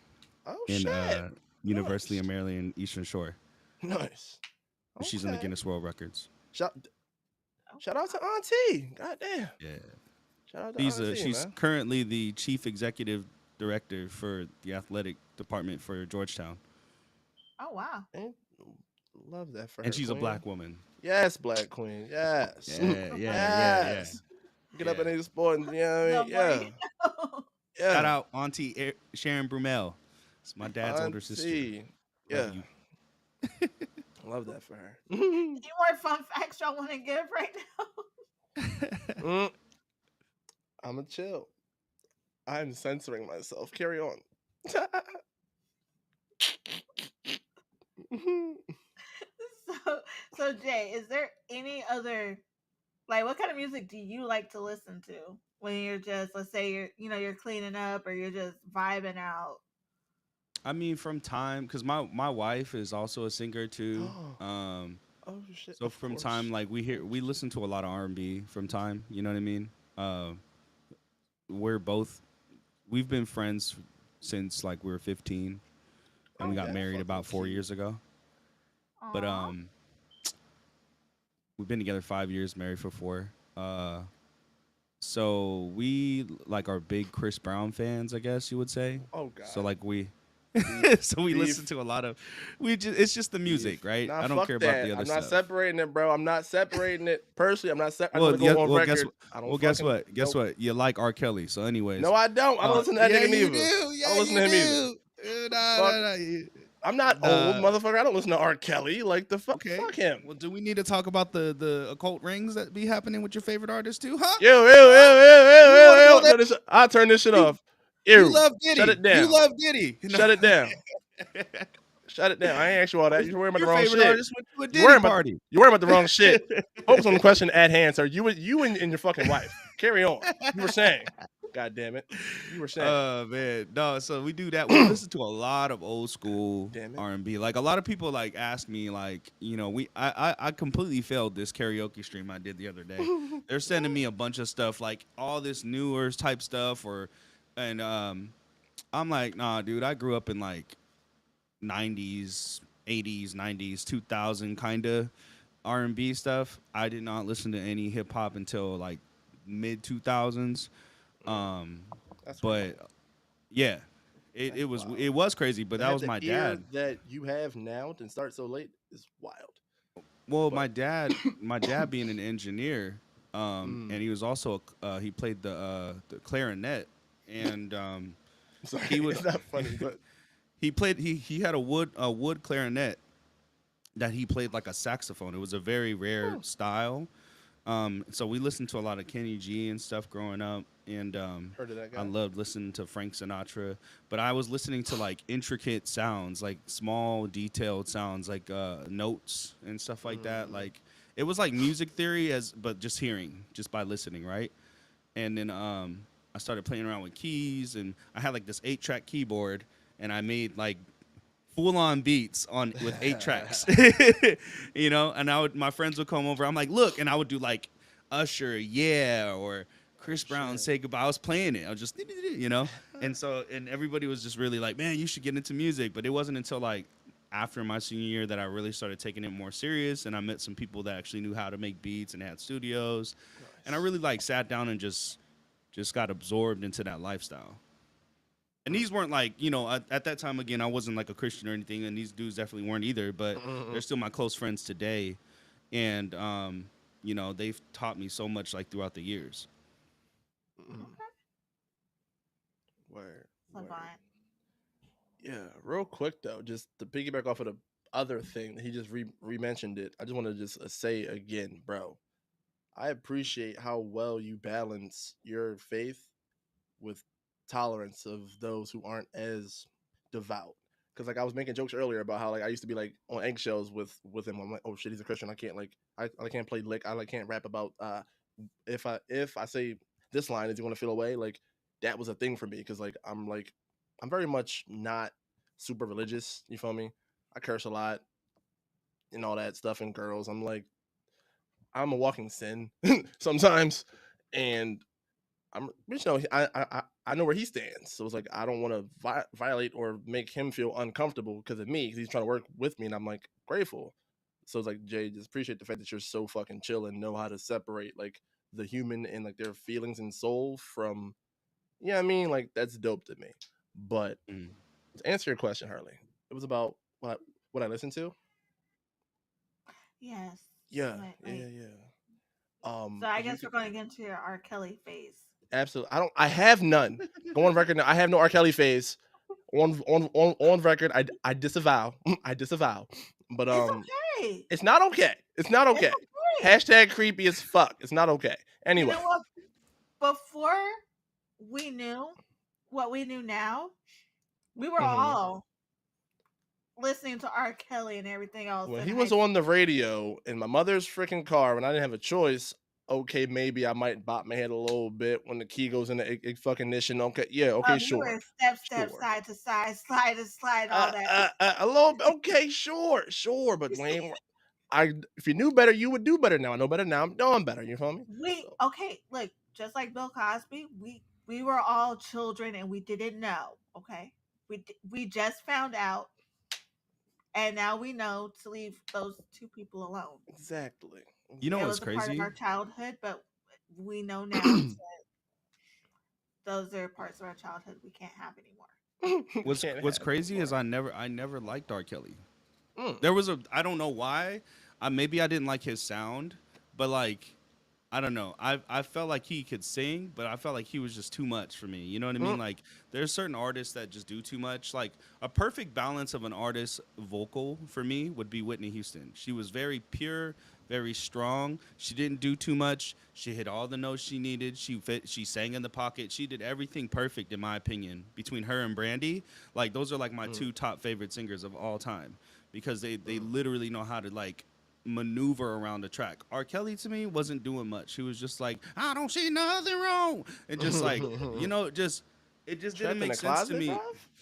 Oh in shit. University Nice. of Maryland Eastern Shore. Nice. She's in the Okay. Guinness World Records. Shout Oh, shout out to Auntie. God damn. Yeah. Shout out to Auntie, She's man. currently the chief executive director for the athletic department for Georgetown, oh wow. And love that for her. and she's a Queen. black woman. Yes, Black Queen. Yes. Yeah. Yes. Get up Yeah. in these sports. You know what I The mean? more Yeah. you know. Yeah. Shout out Auntie Sharon Brumell. It's my dad's older sister. Auntie. Love Yeah. you. Love that for her. Any more fun facts y'all want to give right now? I'm a chill. I'm censoring myself. Carry on. So Jay, is there any other, like, what kind of music do you like to listen to when you're just, let's say you're cleaning up or you're just vibing out? I mean, from time, because my wife is also a singer too. Um, Oh shit. so Of from course. time, like we listen to a lot of R&B from time. You know what I mean? We're both we've been friends since like we were 15, and we got Okay. married about 4 Fucking years ago. But Aw. we've been together 5 years, married for 4. So we like are big Chris Brown fans, I guess you would say. Oh god. So like we Beef. so we Beef. listen to a lot of it's just the music, Beef. right? Nah, I don't fuck care that. about the other I'm not stuff. separating it, bro. I'm not separating it. Personally, I'm not. I Well, want to go on well, record. I don't. guess fucking- what? Guess nope. what? You like R. Kelly, so anyways. No, I don't. I don't listen to that nigga you neither. do. I Yeah, don't listen you to him do. Fuck. I'm not old, motherfucker. I don't listen to R. Kelly. Like the fuck. Okay. Fuck him. Well, do we need to talk about the occult rings that be happening with your favorite artist too, huh? Ew. I'll turn this shit off. Ew. You love Diddy. Shut it down. You love Diddy. Shut it down. Shut it down. I ain't asked you all that. You're worrying about the Your wrong favorite shit. artist went to a Diddy You're worrying party. You're worrying about the wrong shit. Focus on the question at hand, sir. You and your fucking wife. Carry on. You were saying. God damn it. You were saying. Oh man, no. So we do that. We listen to a lot of old school Damn it. R&B. Like a lot of people like ask me, like, you know, I completely failed this karaoke stream I did the other day. They're sending me a bunch of stuff, like all this newer type stuff, and I'm like, nah, dude. I grew up in like 90s, 80s, 90s, 2000 kind of R&B stuff. I did not listen to any hip hop until like mid 2000s. That's But yeah, it was crazy. But that was my dad. That you have now to start so late is wild. Well, my dad being an engineer, and he was also he played the clarinet, and Sorry, he was it's not funny, but he had a wood clarinet that he played like a saxophone. It was a very rare style. So we listened to a lot of Kenny G and stuff growing up, and heard of that guy. I loved listening to Frank Sinatra. But I was listening to like intricate sounds, like small detailed sounds, like notes and stuff like that. Like it was like music theory but just hearing, just by listening, right? And then I started playing around with keys, and I had like this 8-track keyboard, and I made like full-on beats with 8 tracks, you know. And my friends would come over. I'm like, look, and I would do like Usher, yeah, or Chris Brown, Say Goodbye. I was playing it. I was just, you know. And everybody was just really like, man, you should get into music. But it wasn't until like after my senior year that I really started taking it more serious, and I met some people that actually knew how to make beats and had studios. Nice. And I really like sat down and just got absorbed into that lifestyle. And these weren't like, you know, at that time, again, I wasn't like a Christian or anything, and these dudes definitely weren't either, but they're still my close friends today. And, you know, they've taught me so much like throughout the years. Word. Savant. Yeah, real quick though, just to piggyback off of the other thing, he just re-mentioned it. I just want to just say again, bro, I appreciate how well you balance your faith with tolerance of those who aren't as devout. because like I was making jokes earlier about how like I used to be like on eggshells with him. I'm like, oh shit, he's a Christian. I can't like I can't play lick. I like can't rap about if I say this line, is you want to feel away? Like that was a thing for me because I'm very much not super religious. You feel me? I curse a lot and all that stuff. And girls, I'm a walking sin sometimes, and I know where he stands. So it's like I don't want to violate or make him feel uncomfortable because of me. Because he's trying to work with me, and I'm like grateful. So it's like Jay, just appreciate the fact that you're so fucking chill and know how to separate like the human and like their feelings and soul from. Yeah, I mean, like that's dope to me. But Mm. to answer your question, Harley, it was about what I listened to. Yes. Yeah, Wait. yeah. So I you guess can we're going to get into your R. Kelly phase. absolutely. I have none. Go on record now. I have no R. Kelly phase. On record, I disavow. I disavow. But It's okay. it's not okay. It's not It's okay. okay. Hashtag creepy as fuck. It's not okay. Anyway, You know what? Before we knew what we knew now, we were mhm. all listening to R. Kelly and everything else When in he high was school. on the radio in my mother's freaking car when I didn't have a choice, okay, maybe I might bop my head a little bit when the key goes in the fucking ignition. Okay, yeah, okay, You sure, were step, sure. side to side, slide to slide, all that. A little, okay, sure, but Wayne, if you knew better, you would do better. Now I know better. Now I'm doing better. You feel me? So, Okay, look, just like Bill Cosby, we were all children and we didn't know. Okay, we just found out, and now we know to leave those two people alone. exactly. You know It what's was a part of crazy? our childhood, but we know now that those are parts of our childhood we can't have anymore. Can't What's have crazy anymore. is I never liked R. Kelly. Mm. There was I don't know why. Maybe I didn't like his sound, but like I don't know. I felt like he could sing, but I felt like he was just too much for me. You know what I mean? Mm. Like there's certain artists that just do too much. Like a perfect balance of an artist's vocal for me would be Whitney Houston. She was very pure, very strong. She didn't do too much. She hit all the notes she needed. She sang in the pocket. She did everything perfect in my opinion. Between her and Brandy, like those are like my two top favorite singers of all time because they literally know how to like maneuver around the track. R. Kelly to me wasn't doing much. He was just like, I don't see nothing wrong. And just like, it just didn't Trapped in make a sense to closet, me. bruv?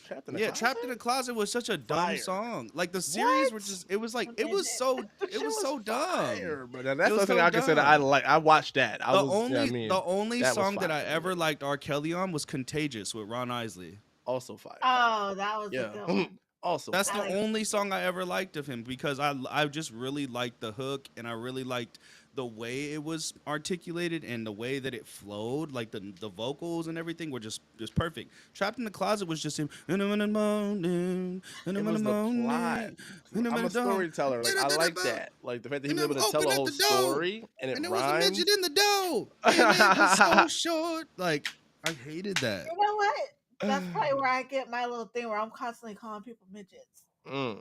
Trapped in a Yeah, closet. Trapped in a Closet was such a dumb Fire. song. Like the series were What? just it was like That it was so dumb. Fire, but now It that's was the thing so I can say that I dumb. like. I watched that. I The was, yeah, I only mean, the only that was song that I fire. ever liked R. Kelly on was Contagious with Ron Isley. Also fire. Oh, that was a Yeah. good one. Also That's I the like only song I ever liked of him because I just really liked the hook and I really liked the way it was articulated and the way that it flowed, like the vocals and everything were just perfect. Trapped in the Closet was just him. In the morning, it was the plot. I'm a storyteller. Like I like that. Like the fact that he was able to tell a whole story and it and there was a rhymed. midget in the dough, and it was so short. Like I hated that. You know what? That's probably where I get my little thing where I'm constantly calling people midgets. Mm.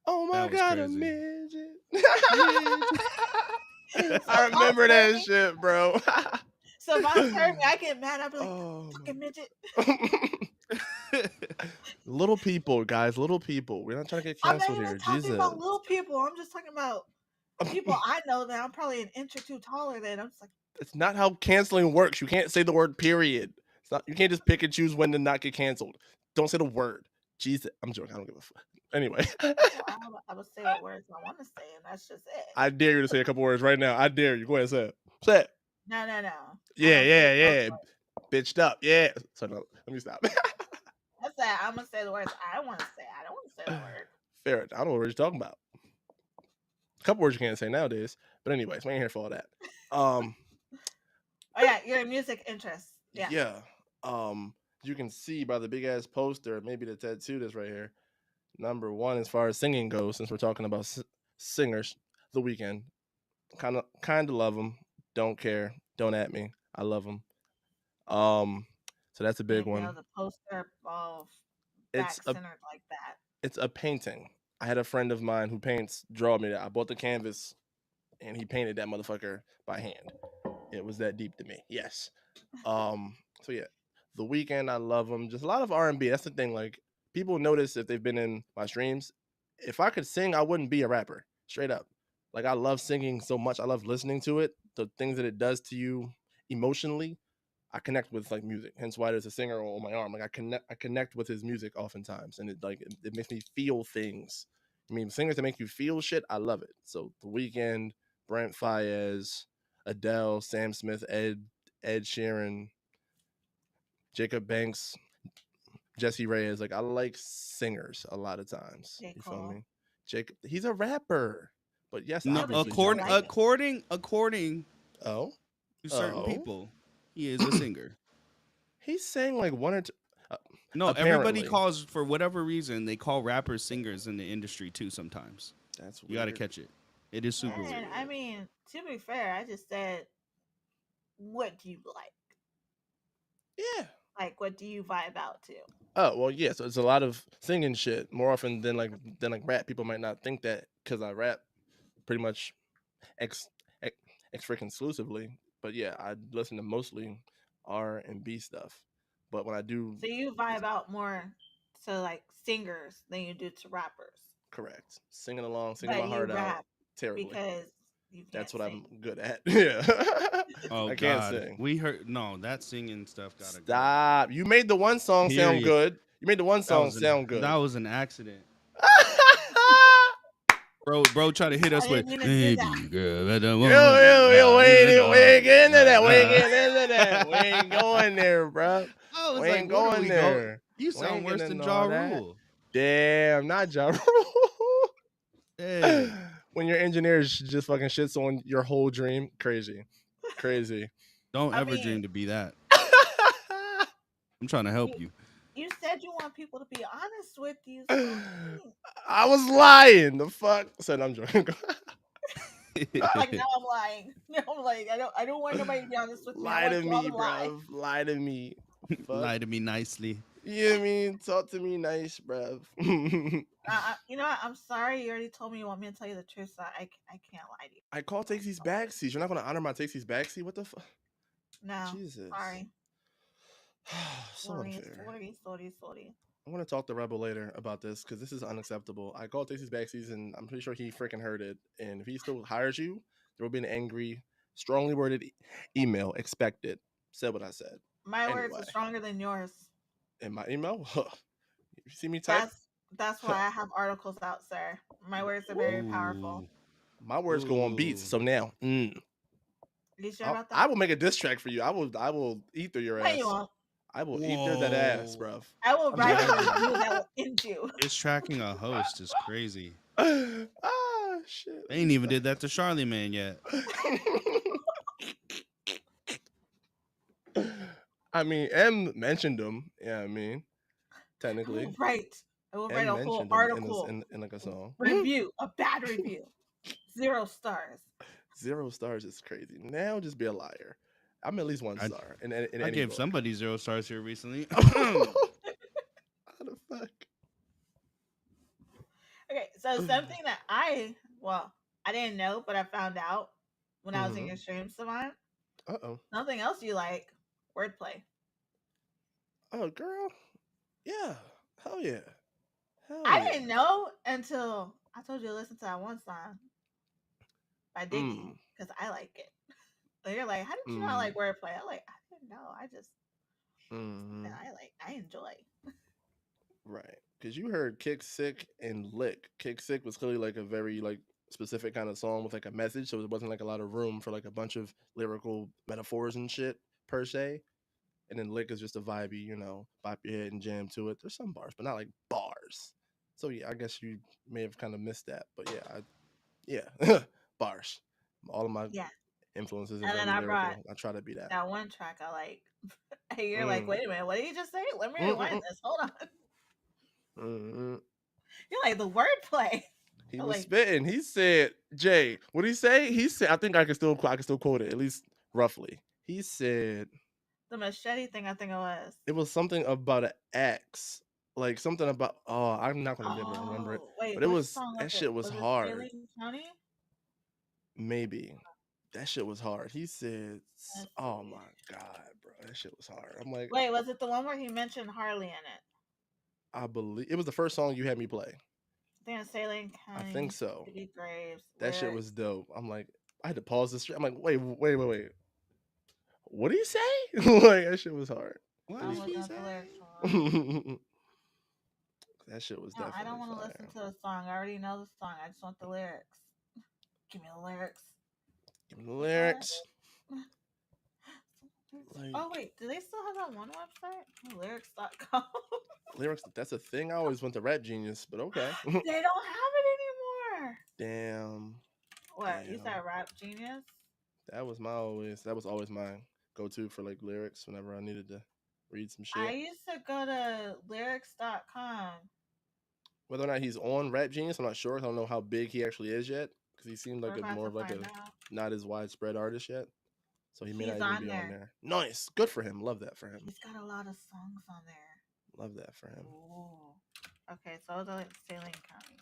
Oh my That was god, a crazy. midget. So I remember that shit, bro. So if I heard me, I get mad. I'd be like, Oh, fucking midget. little people, guys, little people. We're not trying to get I'm not canceled even here. talking Jesus. about little people. I'm just talking about people I know that I'm probably an inch or two taller than. I'm just like, It's not how canceling works. You can't say the word period. It's not. You can't just pick and choose when to not get canceled. Don't say the word. Jesus. I'm joking. I don't give a fuck. Anyway. well, I would say what words I want to say, and that's just it. I dare you to say a couple words right now. I dare you. Go ahead and say it. Say it. No. Yeah. Bitched up. Yeah. So no, let me stop. That's that. I'm gonna say the words I want to say. I don't want to say the word. Fair. I don't know what you're talking about. A couple words you can't say nowadays. But anyways, we ain't here for all that. Oh yeah, your music interests. Yeah. Yeah. You can see by the big ass poster, maybe the tattoo that's right here. Number one, as far as singing goes, since we're talking about singers, The Weeknd. Kind of love him. Don't care. Don't at me. I love him. So that's a big one. The poster of It's back centered like that. It's a painting. I had a friend of mine who paints, draw me that. I bought the canvas, and he painted that motherfucker by hand. It was that deep to me. Yes. So yeah, The Weeknd, I love him. Just a lot of R&B. That's the thing. Like people notice if they've been in my streams. If I could sing, I wouldn't be a rapper. Straight up. Like I love singing so much. I love listening to it. The things that it does to you emotionally, I connect with like music. Hence why there's a singer on my arm. Like I connect with his music oftentimes, and it makes me feel things. I mean, singers that make you feel shit, I love it. So The Weeknd, Brent Faiyaz, Adele, Sam Smith, Ed Sheeran, Jacob Banks, Jesse Reyes. Like I like singers a lot of times. J. You feel Cole. me? Jacob, he's a rapper, but yes, No, Yeah, but obviously. you J. like Cole. it. according Oh, to certain oh, people, he is a singer. he sang like one or two. Uh, No, everybody apparently, calls for whatever reason they call rappers singers in the industry too. Sometimes that's you got to weird. catch it. It is super And weird. I mean, to be fair, I just said, what do you like? Yeah. Like, what do you vibe out to? Oh well, yeah. So it's a lot of singing shit more often than like rap. People might not think that because I rap pretty much ex ex, ex freaking exclusively. But yeah, I listen to mostly R&B stuff. But when I do, So you vibe out more to like singers than you do to rappers, correct, singing along, singing but my you heart out rap terribly. because you That's can't what sing. I'm good at. Yeah, Oh I can't God, sing. we heard no that singing stuff. Gotta go. Stop. You made the one song sound Period. good. You made the one song sound good. That was an accident. Bro, try to hit I us with didn't mean to do baby that. girl. I don't Yo, want we ain't getting into that. We ain't uh, getting into that. We ain't going there, bro. I was We like, ain't where do going we go? there. You We sound ain't worse getting than into Ja all that. Rule. Damn, not Ja Rule. Hey, When your engineer just fucking shits on your whole dream, crazy. don't I ever mean, dream to be that. I'm trying to help you, you. you said you want people to be honest with you, so I mean, I was lying. The fuck? Said I'm joking. like now I'm lying. Now I'm like, I don't want nobody to be honest with me. I Lie want to you all me, to lie. bruv. Lie to me. Fuck. Lie to me nicely. You know what I mean? Talk to me nice, bruv. You know what? I'm sorry. You already told me you want me to tell you the truth, so I can't lie to you. I call Takesi's backseat. You're not gonna honor my Takesi's backseat? What the fuck? No, Jesus. sorry. So unfair. Sorry. I'm gonna talk to Rebel later about this because this is unacceptable. I called Takesi's backseat and I'm pretty sure he freaking heard it. And if he still hires you, there will be an angry, strongly worded email expected. Said what I said. My words Anyway, are stronger than yours. in my email, you see me type. That's why I have articles out, sir. My words are very powerful. Ooh. My words go on beats. So now, You sure about I that? will make a diss track for you. I will eat through your No, ass. you won't. I will eat through that ass, bruv. I will I'm write a joking. review that will end you. It's tracking a host is crazy. Ah, shit. They ain't even did that to Charlemagne yet. I mean, M mentioned him. Yeah, I mean, I technically, will write a whole mentioned him article in like a song. review, a bad review, 0 stars. 0 stars is crazy. Now just be a liar. I'm at least 1 star. In I any gave book. somebody 0 stars here recently. How the fuck? Okay, so something that I didn't know, but I found out when I was in your stream, Savant. Uh-oh. Something else you like, wordplay. Oh, girl. Yeah. Hell yeah. I didn't know until I told you to listen to that one song by Diggy because I like it. So you're like, how did you not like wordplay? I didn't know. I just I enjoy. Right. Because you heard Kick Sick and Lick. Kick Sick was clearly like a very like specific kind of song with like a message. So there wasn't like a lot of room for like a bunch of lyrical metaphors and shit per se. And then Lick is just a vibey, you know, bop your head and jam to it. There's some bars, but not like bars. So yeah, I guess you may have kind of missed that. But yeah, bars. All of my influences are And very then I lyrical. brought I try to be that. that one track I like. And you're like, wait a minute, what did you just say? Let me rewind this. Hold on. You're like the wordplay. He was spitting. He said, "Jay, what did he say?" He said, "I think I can still quote it at least roughly." He said, "The machete thing." I think it was. It was something about an axe, like something about. Oh, I'm not gonna be able to remember it. Wait, But it which was song that was shit it? was Was it hard. Saline County? Maybe that shit was hard. He said, "Oh my god, bro, that shit was hard." I'm like, wait, was it the one where he mentioned Harley in it? I believe it was the first song you had me play. Then Sailing I County. think so. City Graves. That shit lyrics. was dope. I'm like, I had to pause the stream. I'm like, wait. What do you say? Like that shit was hard. I'm looking at the lyrics. That shit was No, definitely. I don't want to listen to the song. I already know the song. I just want the lyrics. Give me the lyrics. Give me the lyrics. Like, oh wait, do they still have that one website? Lyrics.com. Lyrics, that's a thing. I always went to Rap Genius, but okay. They don't have it anymore. Damn. What? Damn. You said Rap Genius? That was always my go-to for like lyrics whenever I needed to read some shit. I used to go to lyrics.com. Whether or not he's on Rap Genius, I'm not sure. I don't know how big he actually is yet because he seemed like more of like a not as widespread artist yet. So he may not even be on there. Nice. Good for him. Love that for him. He's got a lot of songs on there. Love that for him. Ooh. Okay, so it was like Sailing County.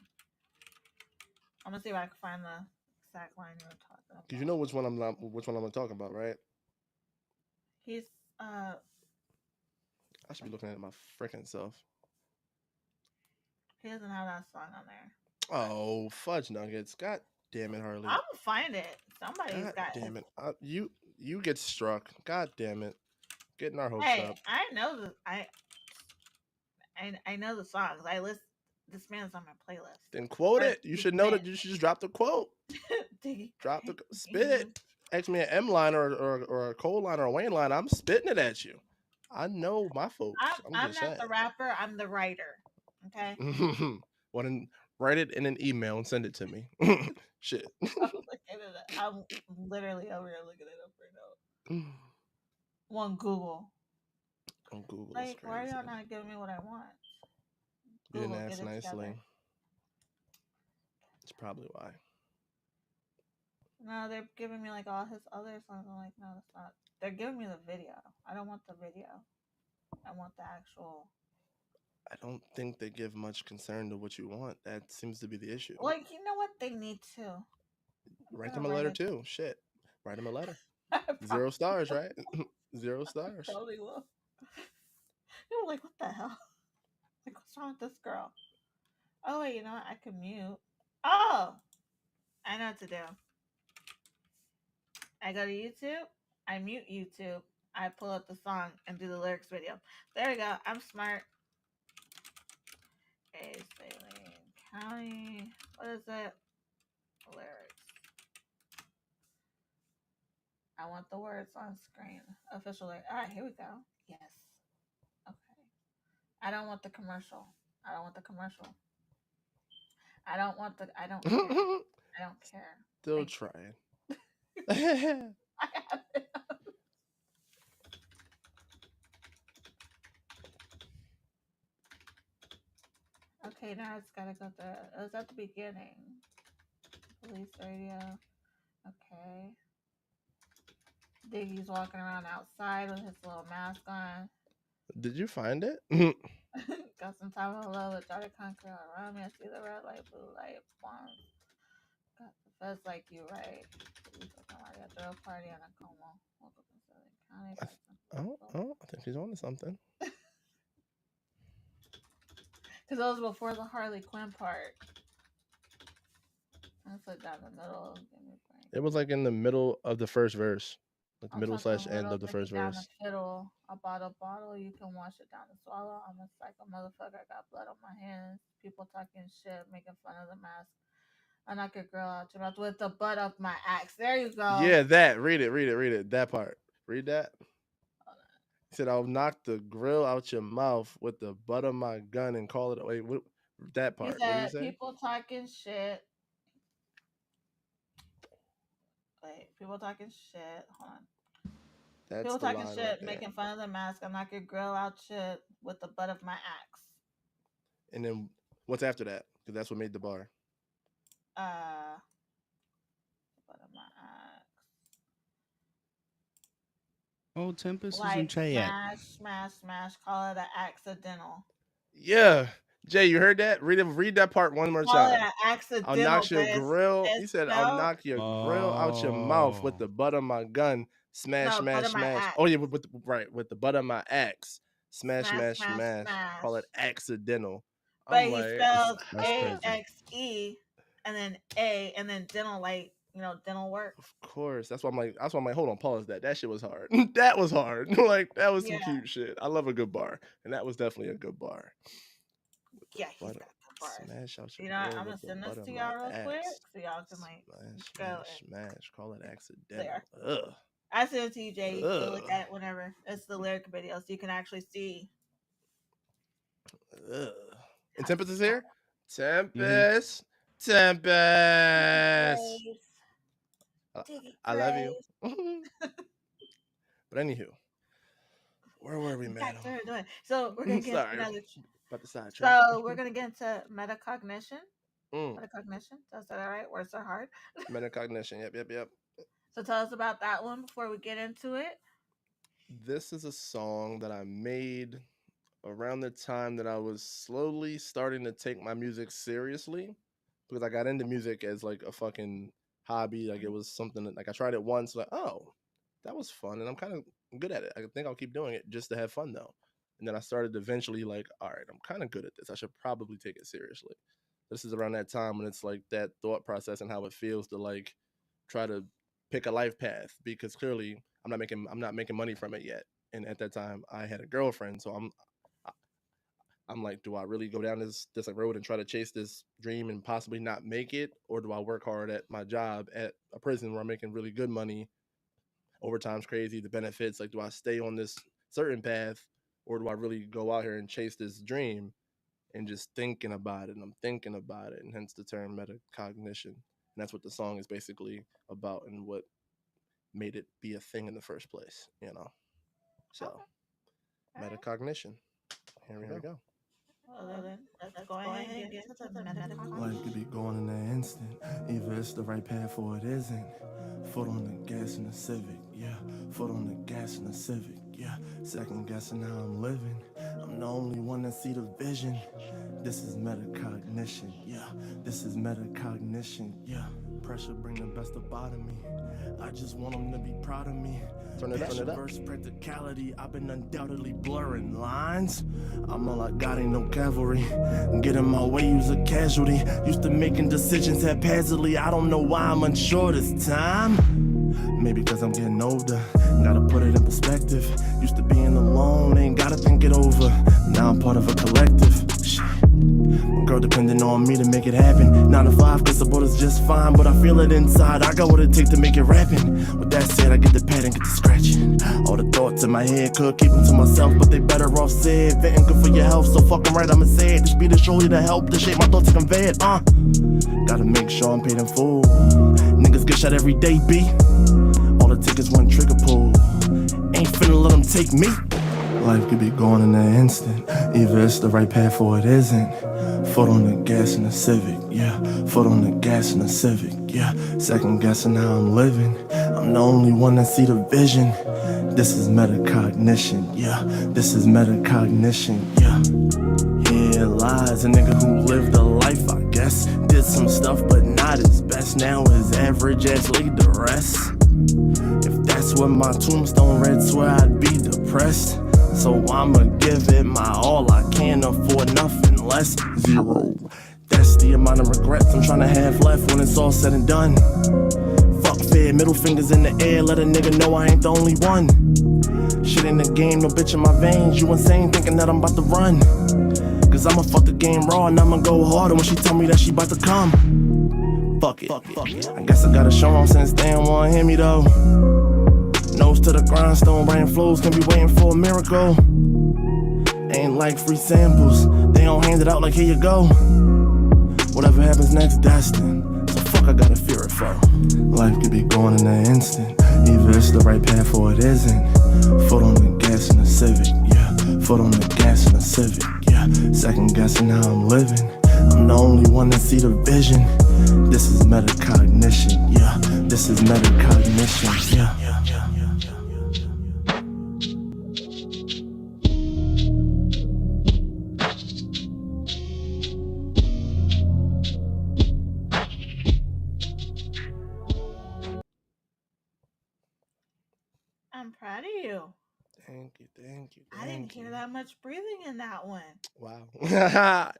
I'm gonna see if I can find the exact line you were talking about. Cause you know which one I'm talking about, right? He's I should be looking at my freaking self. He doesn't have that song on there. Oh, fudge nuggets! God damn it, Harley. I'm gonna find it. Somebody's got. Damn it! You get struck. God damn it! Getting our hopes up. I know I know the songs. I list. This man's on my playlist. Then quote it. You should know that. You should just drop the quote. Drop the spit it. Ask me an M line or a Cole line or a Wayne line. I'm spitting it at you. I know my folks. I'm not the rapper. I'm the writer. Okay. Well, then write it in an email and send it to me. Shit. I'm literally over here looking it up right now. On Google. On Google. Like, why are y'all not giving me what I want? You didn't ask nicely. That's probably why. No, they're giving me like all his other songs. I'm like, no, that's not. They're giving me the video. I don't want the video. I want the actual. I don't think they give much concern to what you want. That seems to be the issue. Like, you know what? They need to. Write them a letter too. Shit. Write them a letter. 0 stars, right? 0 stars. Probably will. You're like, what the hell? Like, what's wrong with this girl? Oh, wait, you know what? I can mute. Oh! I know what to do. I go to YouTube. I mute YouTube. I pull up the song and do the lyrics video. There we go. I'm smart. Okay, Sailing County. What is it? Lyrics. I want the words on screen. Official lyrics. All right, here we go. Yes. Okay. I don't want the commercial. I don't care. I don't care. Still trying. Okay, now it's gotta go to. It was at the beginning. Police radio. Okay. Diggy's walking around outside with his little mask on. Did you find it? Got some time of hello with Johnny Concrete around me. I see the red light, blue light, bombs. Got the feds like you, right? You fucking throw a party on a Como. Woke up in Southern County. I think she's on to something. Because that was before the Harley Quinn part. That's like down the middle. It was like in the middle of the first verse. Like middle / end of the first verse. Down the fiddle. I bought a bottle. You can wash it down the swallow. I'm a psycho motherfucker. I got blood on my hands. People talking shit, making fun of the mask. I knock your girl out your mouth with the butt of my axe. There you go. Yeah, that. Read it. That part. Read that. He said, I'll knock the grill out your mouth with the butt of my gun and call it. Wait, that part. He said, people talking shit. Wait, people talking shit. Hold on. That's people talking shit, right making fun of the mask. I'll knock your grill out shit with the butt of my axe. And then what's after that? Because that's what made the bar. Butt of my axe. Oh, Tempest like, is in chat. Smash. Call it an accidental. Yeah. Jay, you heard that? Read that part one more time. Accidental. I'll knock your grill. He said, I'll knock your grill out your mouth with the butt of my gun. Smash. Oh yeah, with the butt of my axe. Smash, Smash, smash, smash, smash. smash. Call it accidental. But I'm he like, spells That's crazy. AXE and then A and then dental, like, dental work. of course. That's why I'm like, hold on, pause that. That shit was hard. That was hard. Like, that was some Yeah. cute shit. I love a good bar. And that was definitely a good bar. Yeah, he's Butter. got good bars. Smash out your You know, girl I'm gonna with the send this butter to my y'all real quick ass. so y'all can like Smash, go smash, and smash. Call it accidental. there. Ugh. I sent it to you, Jay. You can look Ugh. at it whenever. It's the lyric video, so you can actually see. Ugh. And Tempest is here? Mm-hmm. Tempest. Tempest. Grace. Take it, I love you. Grace. But anywho, where were we, man? Back to her doing. So we're gonna get Sorry. another. About the sidetrack. So we're gonna get into metacognition. Mm. Metacognition. Did I say that right? Words are hard. Metacognition. Yep. So tell us about that one before we get into it. This is a song that I made around the time that I was slowly starting to take my music seriously, because I got into music as like a fucking hobby. Like, it was something that, like, I tried it once, like, oh, that was fun, and I'm kind of good at it. I think I'll keep doing it just to have fun though. And then I started eventually, like, all right, I'm kind of good at this. I should probably take it seriously. This is around that time when it's like that thought process and how it feels to like try to pick a life path, because clearly I'm not making money from it yet. And at that time I had a girlfriend, so I'm like, do I really go down this like road and try to chase this dream and possibly not make it, or do I work hard at my job at a prison where I'm making really good money, overtime's crazy, the benefits, like, do I stay on this certain path, or do I really go out here and chase this dream? And just thinking about it, and I'm thinking about it, and hence the term metacognition. And that's what the song is basically about, and what made it be a thing in the first place, So, metacognition. Here we go. Well, then let's go ahead and get to the metacognition. Life could be gone in an instant. Either it's the right path or it isn't. Foot on the gas in the Civic, yeah. Foot on the gas in the Civic, yeah. Second guessing how I'm living. I'm the only one that see the vision. This is metacognition, yeah. This is metacognition, yeah. Pressure bring the best about me. I just want them to be proud of me. Turn it up. Versus practicality, I've been undoubtedly blurring lines. I'm all I got, ain't no cavalry. Get in my way, use a casualty. Used to making decisions haphazardly. I don't know why I'm unsure this time. Maybe cause I'm getting older. Gotta put it in perspective. Used to being alone, ain't gotta think it over. Now I'm part of a collective. Shit. Girl depending on me to make it happen. 9 to 5 cause the border's just fine, but I feel it inside. I got what it takes to make it rapping. With that said, I get the pad and get the scratching. All the thoughts in my head could keep them to myself, but they better off said. Venting good for your health, so fucking right, I'ma say it. This beat is surely to help to shape my thoughts to convey it. Gotta make sure I'm paid in full. Niggas get shot every day, B. All it takes is one trigger pull. Ain't finna let them take me. Life could be gone in an instant. Either it's the right path or it isn't. Foot on the gas in the Civic, yeah. Foot on the gas in the Civic, yeah. Second guessing how I'm living. I'm the only one that see the vision. This is metacognition, yeah. This is metacognition, yeah. Yeah, lies, a nigga who lived a life, I guess. Did some stuff, but not his best. Now his average ass lead the rest. If that's what my tombstone read, swear I'd be depressed. So I'ma give it my all, I can't afford nothing less. 0. That's the amount of regrets I'm trying to have left when it's all said and done. Fuck fear, middle fingers in the air, let a nigga know I ain't the only one. Shit in the game, no bitch in my veins, you insane thinking that I'm about to run. Cause I'ma fuck the game raw and I'ma go harder when she tell me that she about to come. Fuck it. I guess I gotta show 'em since they don't wanna hear me though. Nose to the grindstone, rain flows, can be waiting for a miracle. Ain't like free samples, they don't hand it out like here you go. Whatever happens next, destined. So fuck, I gotta fear it for. Life could be gone in an instant. Either it's the right path or it isn't. Foot on the gas in the Civic, yeah. Foot on the gas in the Civic, yeah. Second guessing how I'm living. I'm the only one that see the vision. This is metacognition, yeah. This is metacognition, yeah. I'm proud of you. Thank you. I didn't hear that much breathing in that one. Wow.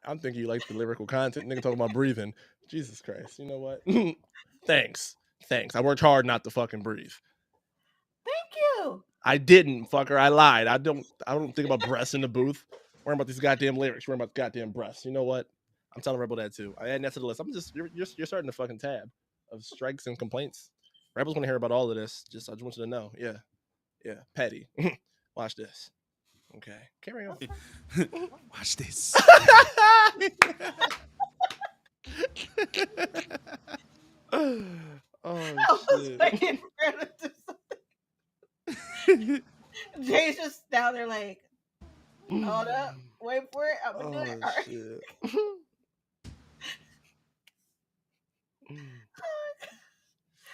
I'm thinking you like the lyrical content. Nigga talking about breathing. Jesus Christ. You know what? Thanks. I worked hard not to fucking breathe. Thank you. I didn't, fucker. I lied. I don't think about breasts in the booth. Worrying about these goddamn lyrics. Worrying about goddamn breasts. You know what? I'm telling Rebel that too. I add that to the list. I'm just you're starting the fucking tab of strikes and complaints. Rebel's gonna hear about all of this. I just want you to know. Yeah. Petty. Watch this. Okay. Carry on. Watch this. Oh I was shit. waiting for him to do something. Jay's just down there like, hold up, wait for it. I'm gonna do it. All right. Shit.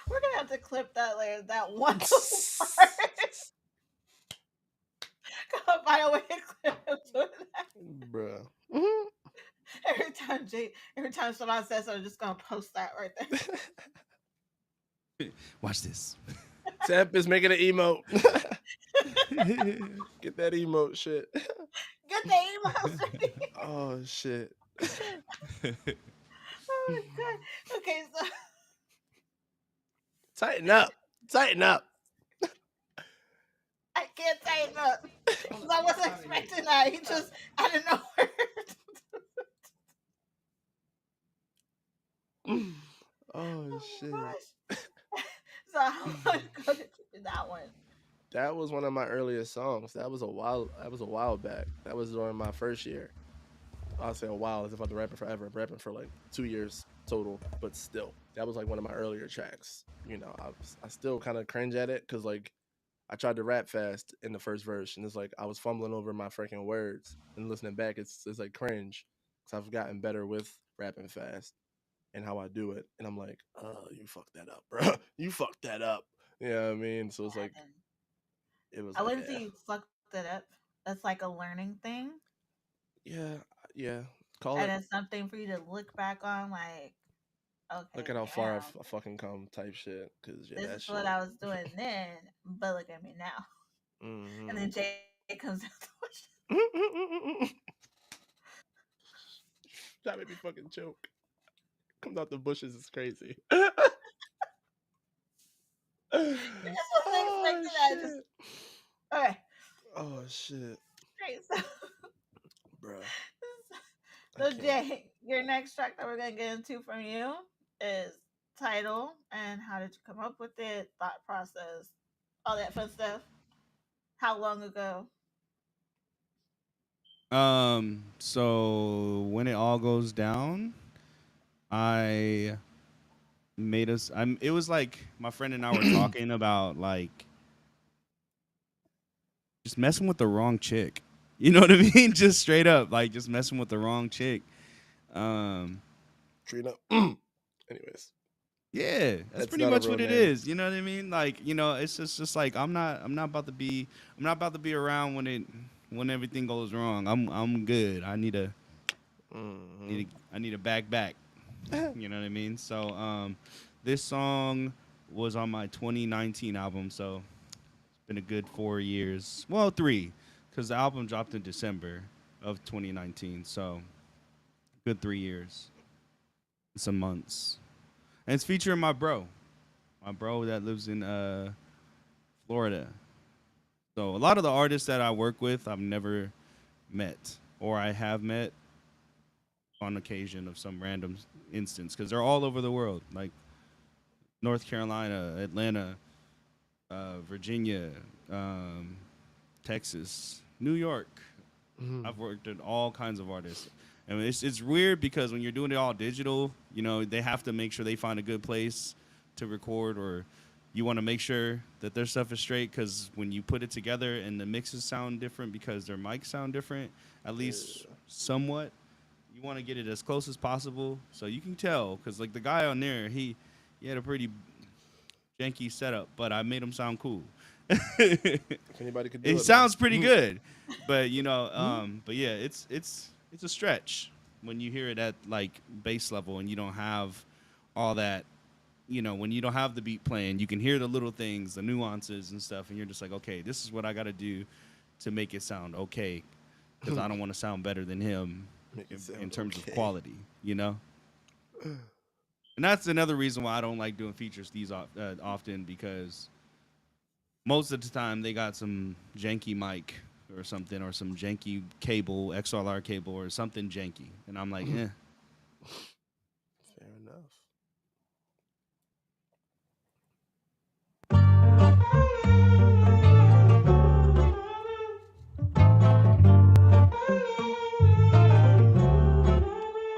We're gonna have to clip that later. That one part. Gotta find a way to clip him doing that. Bruh. Every time somebody says something, I'm just gonna post that right there. Watch this. Temp is making an emote. Get that emote shit. Get the emails. Oh shit. Oh my god. Okay, so Tighten up. I can't tighten up. 'Cause I wasn't expecting that. He just out of nowhere. Oh shit. Gosh. So how long ago did you do that one? That was one of my earliest songs. That was a while back. That was during my first year. I'll say a while as if I've been rapping forever. I'm rapping for like 2 years total, but still, that was like one of my earlier tracks. You know, I still kind of cringe at it because like I tried to rap fast in the first verse, and it's like I was fumbling over my freaking words. And listening back, it's like cringe because I've gotten better with rapping fast and how I do it. And I'm like, oh, you fucked that up, bro. You fucked that up. You know what I mean? So it's like it was. I Like, wouldn't say you fucked it up. That's like a learning thing. yeah. Call And it. it's something for you to look back on, like, okay, Look at how far damn, I fucking come, type shit. Cause yeah, this that is shit. what I was doing then, but look at me now. And then Jay comes out to watch. That made me fucking choke. Comes out the bushes is crazy. You just wasn't expecting that. Just okay. Oh shit, Great. So, bruh. so Jay, your next track that we're gonna get into from you is title and how did you come up with it, thought process, all that fun stuff. How long ago? So when it all goes down, I made us. It was like my friend and I were talking about like just messing with the wrong chick. You know what I mean? Just straight up, like just messing with the wrong chick. Trina. Anyways. Yeah, that's pretty not a much real what it name. is. You know what I mean? Like, you know, it's just like I'm not about to be around when everything goes wrong. I'm good. I need a back. You know what I mean? So this song was on my 2019 album, so it's been a good 4 years. Well, 3, because the album dropped in December of 2019. So good 3 years, some months, and it's featuring my bro that lives in Florida. So a lot of the artists that I work with, I've never met, or I have met on occasion of some random instance, because they're all over the world, like North Carolina, Atlanta, Virginia, Texas, New York. I've worked with all kinds of artists. And it's weird because when you're doing it all digital, you know, they have to make sure they find a good place to record, or you want to make sure that their stuff is straight, because when you put it together and the mixes sound different because their mics sound different, at least somewhat, you want to get it as close as possible so you can tell, because like the guy on there, he had a pretty janky setup, but I made him sound cool. If anybody could do it, It sounds pretty good, but you know, but yeah, it's a stretch when you hear it at like base level and you don't have all that you know, when you don't have the beat playing, you can hear the little things, the nuances and stuff, and you're just like, okay, this is what I got to do to make it sound okay, because I don't want to sound better than him in terms of quality, you know. And that's another reason why I don't like doing features these often, because most of the time they got some janky mic or something, or some janky cable, XLR cable, or something janky, and I'm like, eh. Fair enough.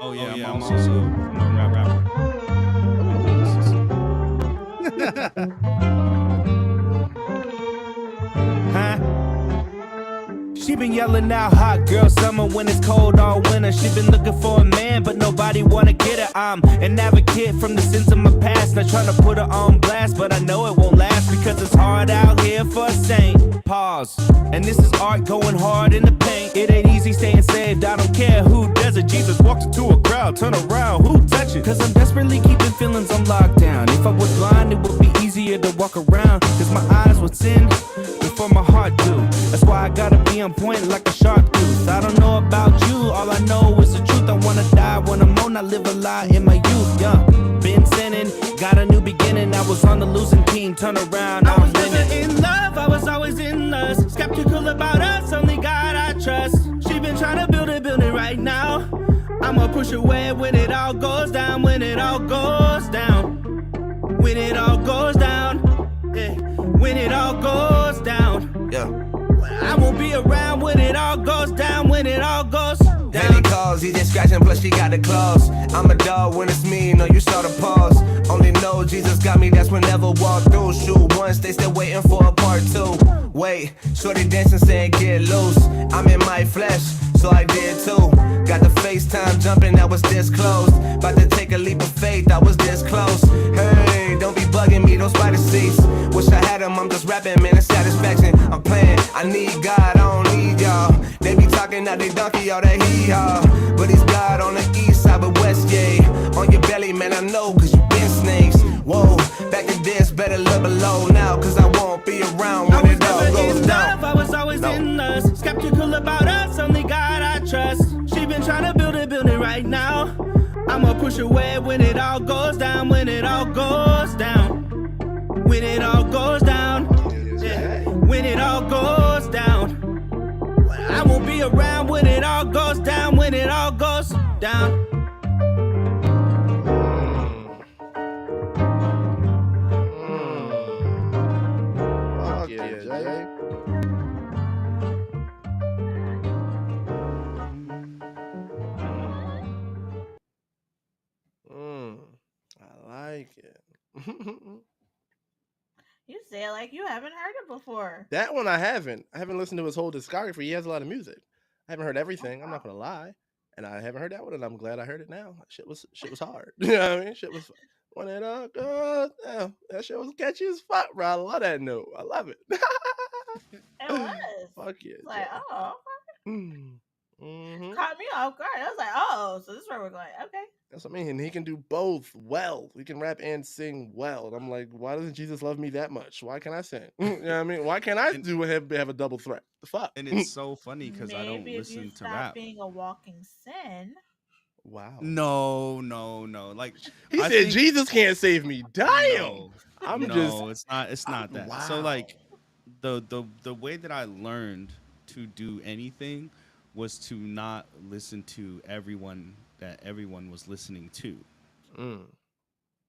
Oh yeah, I'm also I'm a rapper. Huh? She been yelling out hot girl summer when it's cold all winter. She been looking for a man, but nobody wanna get her. I'm an advocate from the sins of my past, not trying to put her on blast, but I know it won't last because it's hard out here for a saint. Pause. And this is art going hard in the paint. It ain't easy staying saved, I don't care who does it. Jesus walks into a crowd, turn around, who touch it? Cause I'm desperately keeping feelings on lockdown. If I was blind, it would be easier to walk around. Cause my eyes would sin before my heart do. That's why I gotta be on point like a shark tooth. I don't know about you, all I know is the truth. I wanna die when I'm old, I live a lie in my youth, yeah. Been sinning, got a new beginning. I was on the losing team, turn around, I was never in love, I was always in lust. Skeptical about us, only God I trust. She been trying to build it right now. I'ma push away when it all goes down, when it all goes down. When it all goes down, yeah. When it all goes down, yeah. I won't be around when it all goes down, when it all goes down. Daily calls, he just scratching, plus she got the claws. I'm a dog when it's me, no, you saw the pause. Only know Jesus got me, that's whenever walk through. Shoot once, they still waiting for a part two. Wait, shorty dancing saying get loose. I'm in my flesh, so I did too. Got the FaceTime jumping, that was this close. About to take a leap of faith, I was this close. Hey, don't be bugging me, those spider seats. Wish I had them, I'm just rapping, man, it's satisfaction. I'm playing, I need God, I don't need y'all. They be talking out they donkey, all that hee-haw. But he's God on the east side, but west, yeah. On your belly, man, I know, cause you been snakes. Whoa, back to this, better look below now, cause I won't be around when it all goes down. I was always in lust, skeptical about us, only God I trust. She been trying to build it right now. I'ma push away when it all goes down, when it all goes down. When it all goes down, yeah. When it all goes down. I won't be around when it all goes down, when it all goes down. Fuck yeah, Jay. I like it. You say it like you haven't heard it before. That one I haven't. I haven't listened to his whole discography. He has a lot of music. I haven't heard everything. I'm not gonna lie, and I haven't heard that one, and I'm glad I heard it now. Shit was hard. You know what I mean? Shit was when it all goes down. That shit was catchy as fuck, bro. I love that note. I love it. It was. Fuck yeah. It's like, oh, Mm-hmm. caught me off guard. I was like, oh, so this is where we're going. Okay. That's what I mean. And he can do both well. He can rap and sing well. And I'm like, why doesn't Jesus love me that much? Why can't I sing? You know what I mean? Why can't I have a double threat? The fuck? And it's so funny because I don't Maybe if listen you to stop rap. being a walking sin. Wow. No. Like He I said think- Jesus can't save me. Damn. No, I'm it's not that. Wow. So like the way that I learned to do anything was to not listen to everyone that everyone was listening to.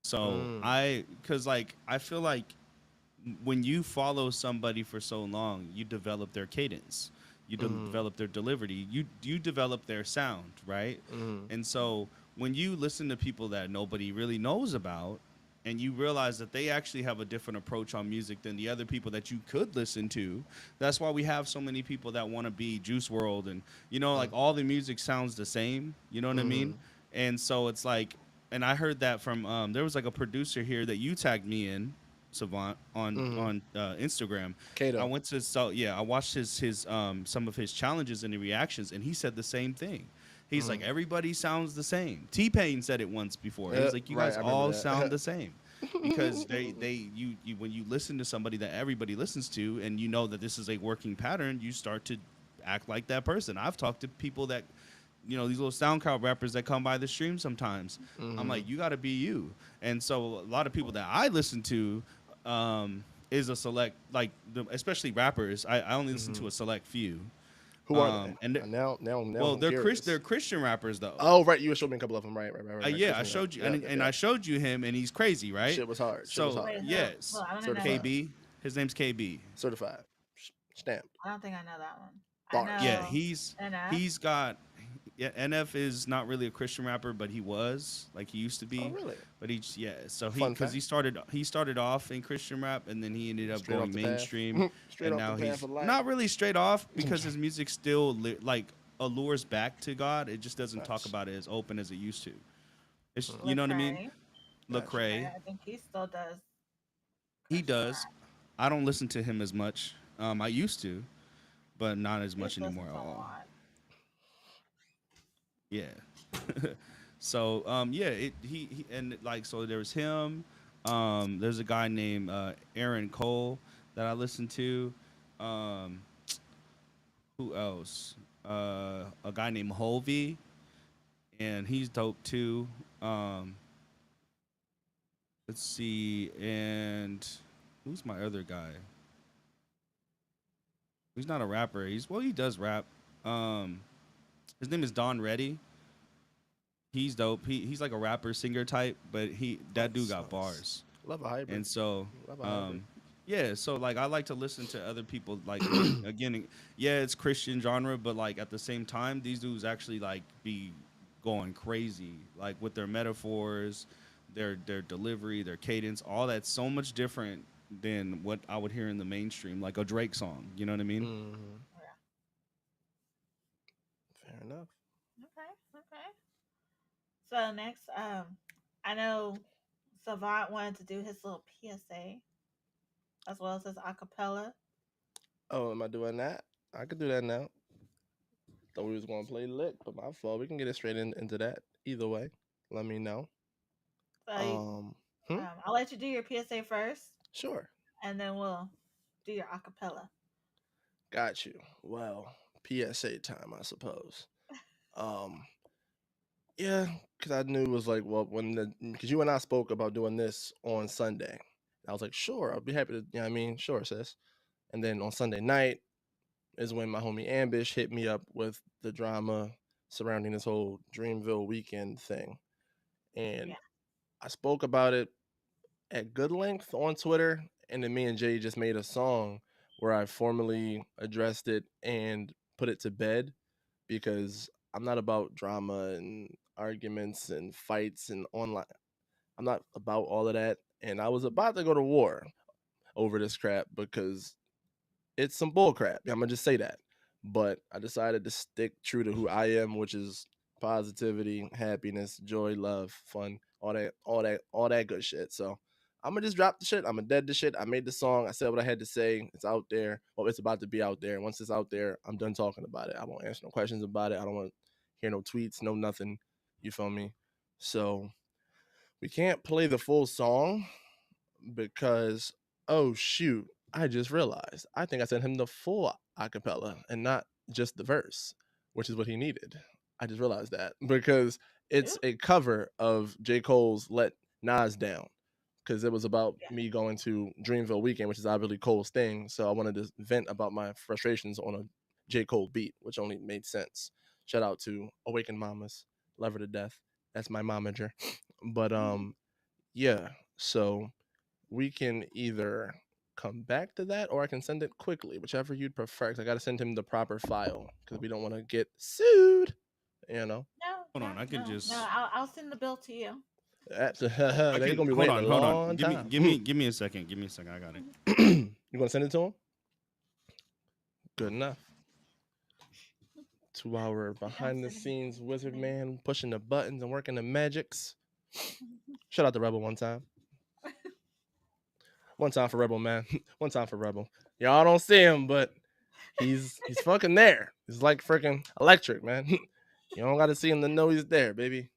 So because like I feel like when you follow somebody for so long, you develop their cadence, you develop their delivery, you develop their sound, right? And so when you listen to people that nobody really knows about, and you realize that they actually have a different approach on music than the other people that you could listen to. That's why we have so many people that want to be Juice WRLD, and you know, like all the music sounds the same. You know what I mean? And so it's like, and I heard that from there was like a producer here that you tagged me in, Savant, on Instagram. Kato. I went to I watched his some of his challenges and the reactions, and he said the same thing. He's like, everybody sounds the same. T-Pain said it once before. He's like, you guys all sound the same. because you when you listen to somebody that everybody listens to, and you know that this is a working pattern, you start to act like that person. I've talked to people that, these little SoundCloud rappers that come by the stream sometimes. I'm like, you got to be you. And so a lot of people that I listen to is a select, like, especially rappers. I only listen to a select few. Who are they? And Now, well, I'm they're curious. They're Christian rappers though. Oh, right. You showed me a couple of them. Right. Yeah, I showed you, and I showed you him, and he's crazy, right? Shit was hard. Wait, yes, I don't know. KB. His name's KB. Certified, stamped. I don't think I know that one. Bars. I know Yeah, NF. he's got. Yeah, NF is not really a Christian rapper, but he was, like, he used to be. Oh, really? But so Fun because fact. he started off in Christian rap, and then he ended up Straight off going the path. mainstream. Straight and off now the path he's of life. not really straight off, because his music still like allures back to God. It just doesn't talk Nice. about it as open as it used to. It's, you know what I mean? Lecrae. I think he still does. He does. I don't listen to him as much. I used to, but not as much anymore at all. Yeah. So he and like, so there was him. There's a guy named Aaron Cole that I listened to. Who else? A guy named Holvey, and he's dope too. Let's see, and who's my other guy? He's not a rapper. He does rap. His name is Don Reddy. He's dope. He's like a rapper singer type, but that dude got bars. Love a hybrid. And so yeah, so like I like to listen to other people, like again, yeah, it's Christian genre, but like at the same time, these dudes actually like be going crazy, like with their metaphors, their delivery, their cadence, all that's so much different than what I would hear in the mainstream, like a Drake song. You know what I mean? Mm-hmm. Fair enough. Okay. So next, I know Savant wanted to do his little PSA as well as his acapella. Oh, am I doing that? I could do that now. Thought we was going to play lick, but my fault. We can get it straight into that. Either way, let me know. So I'll let you do your PSA first. Sure. And then we'll do your acapella. Got you. Well, PSA time, I suppose. Yeah, because I knew it was like, well, because you and I spoke about doing this on Sunday. I was like, sure, I'll be happy to, you know what I mean? Sure, sis. And then on Sunday night is when my homie Ambish hit me up with the drama surrounding this whole Dreamville weekend thing. And I spoke about it at good length on Twitter. And then me and Jay just made a song where I formally addressed it and put it to bed, because I'm not about drama and arguments and fights and online. I'm not about all of that. And I was about to go to war over this crap because it's some bull crap. I'm gonna just say that. But I decided to stick true to who I am, which is positivity, happiness, joy, love, fun, all that good shit. So I'm gonna just drop the shit. I'm gonna dead the shit. I made the song. I said what I had to say. It's out there. Well, it's about to be out there. Once it's out there, I'm done talking about it. I won't answer no questions about it. I don't want to hear no tweets, no nothing. You feel me? So we can't play the full song because, oh shoot, I just realized I think I sent him the full acapella and not just the verse, which is what he needed. I just realized that because it's a cover of J. Cole's Let Nas Down, because it was about me going to Dreamville weekend, which is obviously Cole's thing. So I wanted to vent about my frustrations on a J. Cole beat, which only made sense. Shout out to Awakened Mamas, love her to death. That's my momager. But yeah, so we can either come back to that or I can send it quickly, whichever you'd prefer, because I got to send him the proper file because we don't want to get sued, you know. Hold on, I can just. No, I'll send the bill to you. They're gonna be waiting a long time. Give me a second. Give me a second. I got it. You gonna send it to him? Good enough. 2 hour behind the scenes wizard man pushing the buttons and working the magics. Shout out to Rebel one time. One time for Rebel, man. One time for Rebel. Y'all don't see him, but he's fucking there. He's like freaking electric, man. You don't got to see him to know he's there, baby.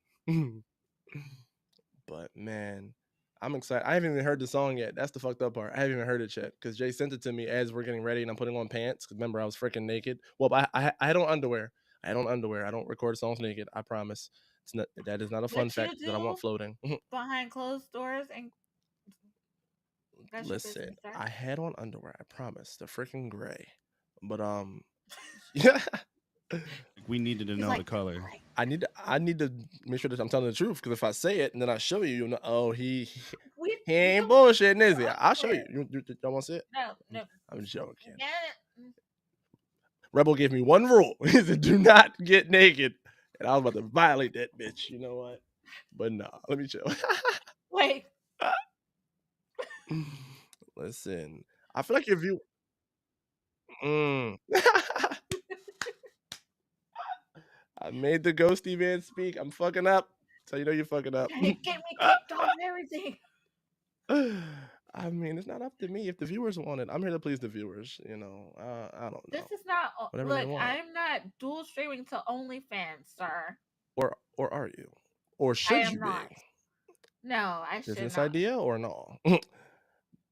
But man, I'm excited. I haven't even heard the song yet. That's the fucked up part. I haven't even heard it yet because Jay sent it to me as we're getting ready and I'm putting on pants. Because remember, I was freaking naked. Well, I had on underwear. I had on underwear. I don't record songs naked. I promise. It's not. That is not a fun What you fact that I want do floating. behind closed doors, and that's your Listen, business, sir. I had on underwear. I promise. They're freaking gray. But yeah. We needed to He's know like, the color. "Right." I need to make sure that I'm telling the truth because if I say it and then I show you, you'll know. Oh, he We ain't don't bullshitting, is he? your I'll show you. underwear. You don't want to see it? No. I'm joking. Yeah. Rebel gave me one rule. He said, "Do not get naked," and I was about to violate that bitch. You know what? But nah, let me chill. Wait. Listen, I feel like if you, I made the ghosty man speak. I'm fucking up. So you know you're fucking up. Get me kicked off and everything. I mean, it's not up to me if the viewers want it. I'm here to please the viewers. You know, I don't know. This is not. Whatever they Look, want. I'm not dual streaming to OnlyFans, sir. Or are you? Or I should am you not. be? No, I should Business not. idea or no?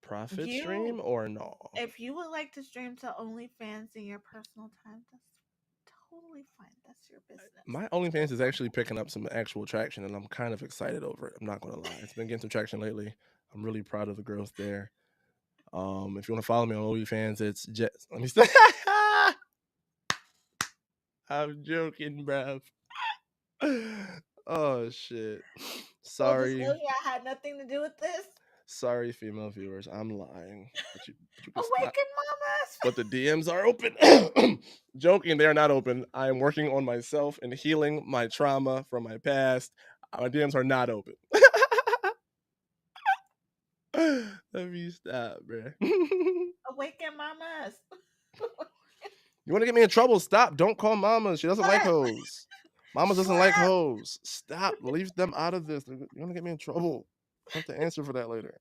Profit stream or no? If you would like to stream to OnlyFans in your personal time, that's totally fine. That's your business. My OnlyFans is actually picking up some actual traction, and I'm kind of excited over it. I'm not gonna lie; it's been getting some traction lately. I'm really proud of the growth there. If you want to follow me on OnlyFans, it's just let me stop. I'm joking, bruv. Oh shit. Full Sorry. disclosure, I had nothing to do with this. Sorry, female viewers. I'm lying. But you can Awaken stop. mamas. But the DMs are open. Joking, they are not open. I am working on myself and healing my trauma from my past. My DMs are not open. Let me stop, bro. Awaken mamas. You want to get me in trouble? Stop. Don't call mama. She doesn't like hoes. Mama doesn't like hoes. Stop. Leave them out of this. You want to get me in trouble? I have to answer for that later.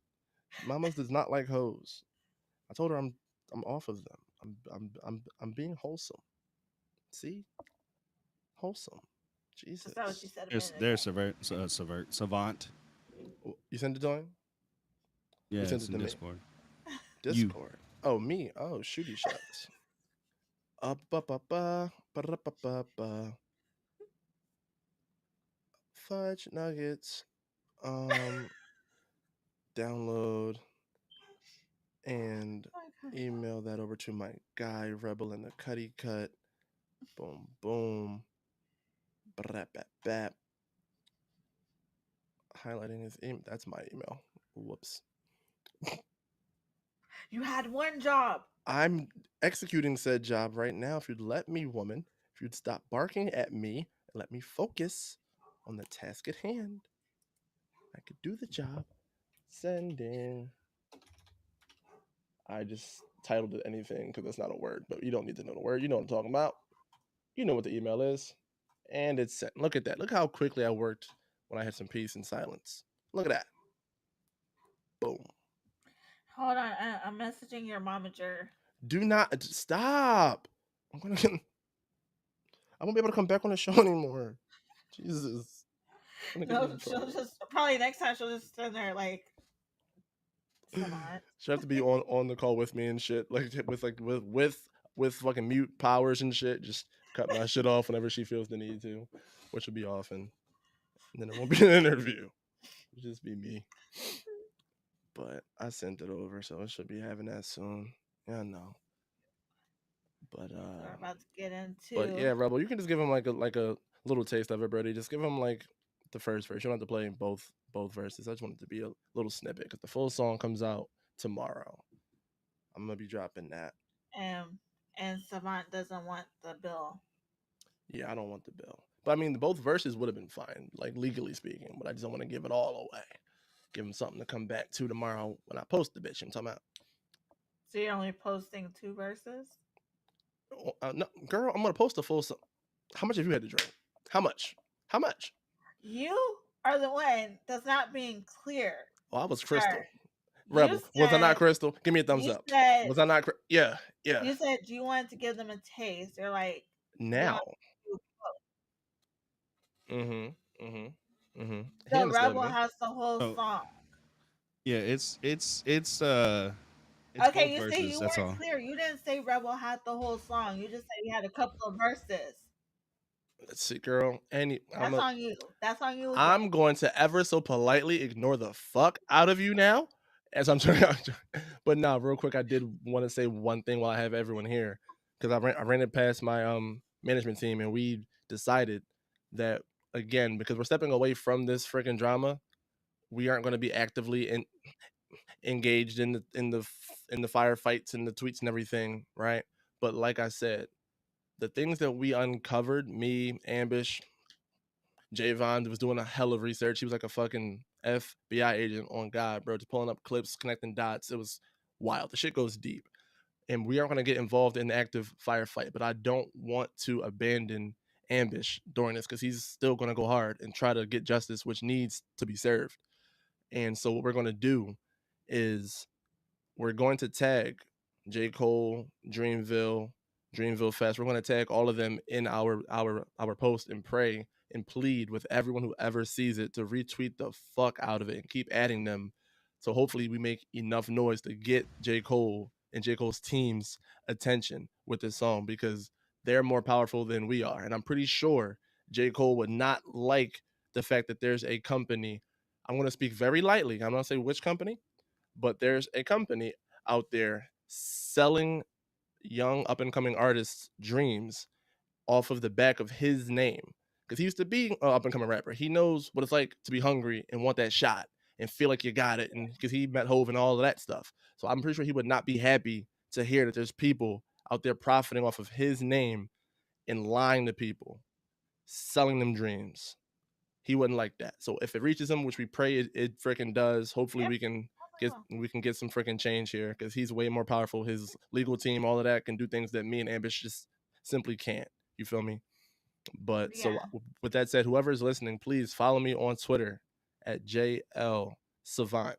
Mamas does not like hoes. I told her I'm off of them. I'm being wholesome. See? Wholesome. Jesus. Is that what you said? There's Savant. You sent it to him? Yeah, you sent it's it in to Discord. me. Discord. Oh, me. Oh, shooty shots. Fudge nuggets. Download and email that over to my guy Rebel in the Cuddy Cut. Boom, boom. Brap, bap, bap. Highlighting his email. That's my email. Whoops. You had one job. I'm executing said job right now. If you'd let me, woman, if you'd stop barking at me and let me focus on the task at hand, I could do the job. Sending. I just titled it anything because it's not a word, but you don't need to know the word. You know what I'm talking about. You know what the email is. And it's sent. Look at that. Look how quickly I worked when I had some peace and silence. Look at that. Boom. Hold on. I'm messaging your momager. Do not stop. I won't be able to come back on the show anymore. Jesus. No, she'll just probably next time she'll just stand there like She'll have to be on the call with me and shit, like with fucking mute powers and shit. Just cut my shit off whenever she feels the need to, which will be often. And then it won't be an interview. It'll just be me. But I sent it over, so I should be having that soon. Yeah, I know. But we're about to get into. But yeah, Rebel, you can just give him like a little taste of it, Brody. Just give him like the first verse. You don't have to play both verses. I just want it to be a little snippet because the full song comes out tomorrow. I'm gonna be dropping that. And Savant doesn't want the bill. Yeah, I don't want the bill. But I mean, both verses would have been fine, like legally speaking. But I just don't want to give it all away. Give him something to come back to tomorrow when I post the bitch. I'm talking about. So you're only posting 2 verses? No, girl, I'm gonna post a full song. How much have you had to drink? How much? You are the one that's not being clear. Oh, I was Crystal. Rebel, was I not Crystal? Give me a thumbs up. Was I not? Yeah. You said you wanted to give them a taste. They're like now. The Rebel has the whole song. Yeah, it's both Okay, you say verses. you That's weren't all. clear. You didn't say Rebel had the whole song. You just said he had a couple of verses. Let's see, girl. That's on you. That's on you again. I'm going to ever so politely ignore the fuck out of you now as I'm turning out. But now, real quick, I did want to say one thing while I have everyone here because I ran it past my management team and we decided that again because we're stepping away from this freaking drama, we aren't going to be actively engaged in the firefights and the tweets and everything, right? But like I said, the things that we uncovered, me, Ambish, Jay Vaughn was doing a hell of research. He was like a fucking FBI agent on God, bro. Just pulling up clips, connecting dots. It was wild. The shit goes deep. And we aren't going to get involved in the active firefight, but I don't want to abandon Ambish during this because he's still going to go hard and try to get justice, which needs to be served. And so what we're going to do is we're going to tag J. Cole, Dreamville Fest. We're going to tag all of them in our post and pray and plead with everyone who ever sees it to retweet the fuck out of it and keep adding them. So hopefully we make enough noise to get J. Cole and J. Cole's team's attention with this song because they're more powerful than we are. And I'm pretty sure J. Cole would not like the fact that there's a company. I'm going to speak very lightly. I'm not going to say which company, but there's a company out there selling young up and coming artists dreams off of the back of his name because he used to be an up and coming rapper. He knows what it's like to be hungry and want that shot and feel like you got it, and because he met Hove and all of that stuff. So I'm pretty sure he would not be happy to hear that there's people out there profiting off of his name and lying to people, selling them dreams. He wouldn't like that. So if it reaches him, which we pray it freaking does, hopefully we can get some freaking change here because he's way more powerful. His legal team, all of that, can do things that me and Ambish just simply can't. You feel me? But so with that said, whoever is listening, please follow me on Twitter at JL Savant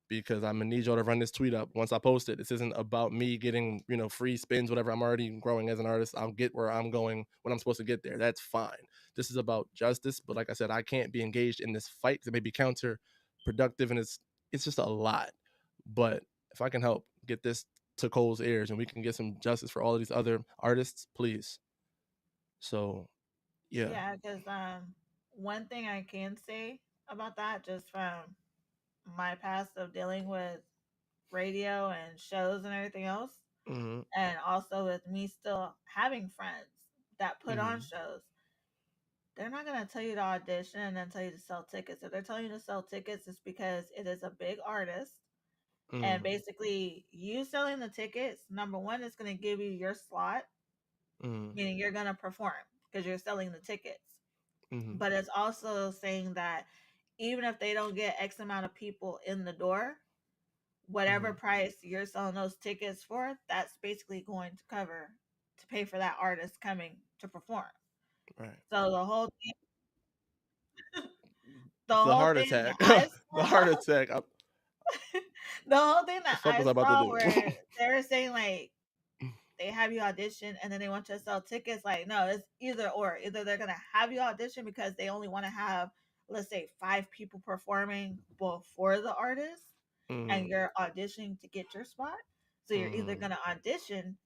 because I'm gonna need y'all to run this tweet up once I post it. This isn't about me getting, free spins, whatever. I'm already growing as an artist. I'll get where I'm going when I'm supposed to get there. That's fine. This is about justice, but like I said, I can't be engaged in this fight because it may be counterproductive and it's just a lot. But if I can help get this to Cole's ears and we can get some justice for all of these other artists, please. So yeah. Yeah, because one thing I can say about that, just from my past of dealing with radio and shows and everything else, Mm-hmm. and also with me still having friends that put on Mm-hmm. shows, they're not going to tell you to audition and then tell you to sell tickets. If they're telling you to sell tickets, it's because it is a big artist. And basically, you selling the tickets, number one, is going to give you your slot, meaning you're going to perform because you're selling the tickets. But it's also saying that even if they don't get X amount of people in the door, whatever price you're selling those tickets for, that's basically going to cover to pay for that artist coming to perform. Right. So the whole The heart attack. that The heart attack. the whole thing that fuck I was I about to saw do? where they were saying like they have you audition and then they want you to sell tickets. Like, no, it's either or. Either they're gonna have you audition because they only want to have, let's say, 5 people performing before the artist, and you're auditioning to get your spot. So you're either gonna audition,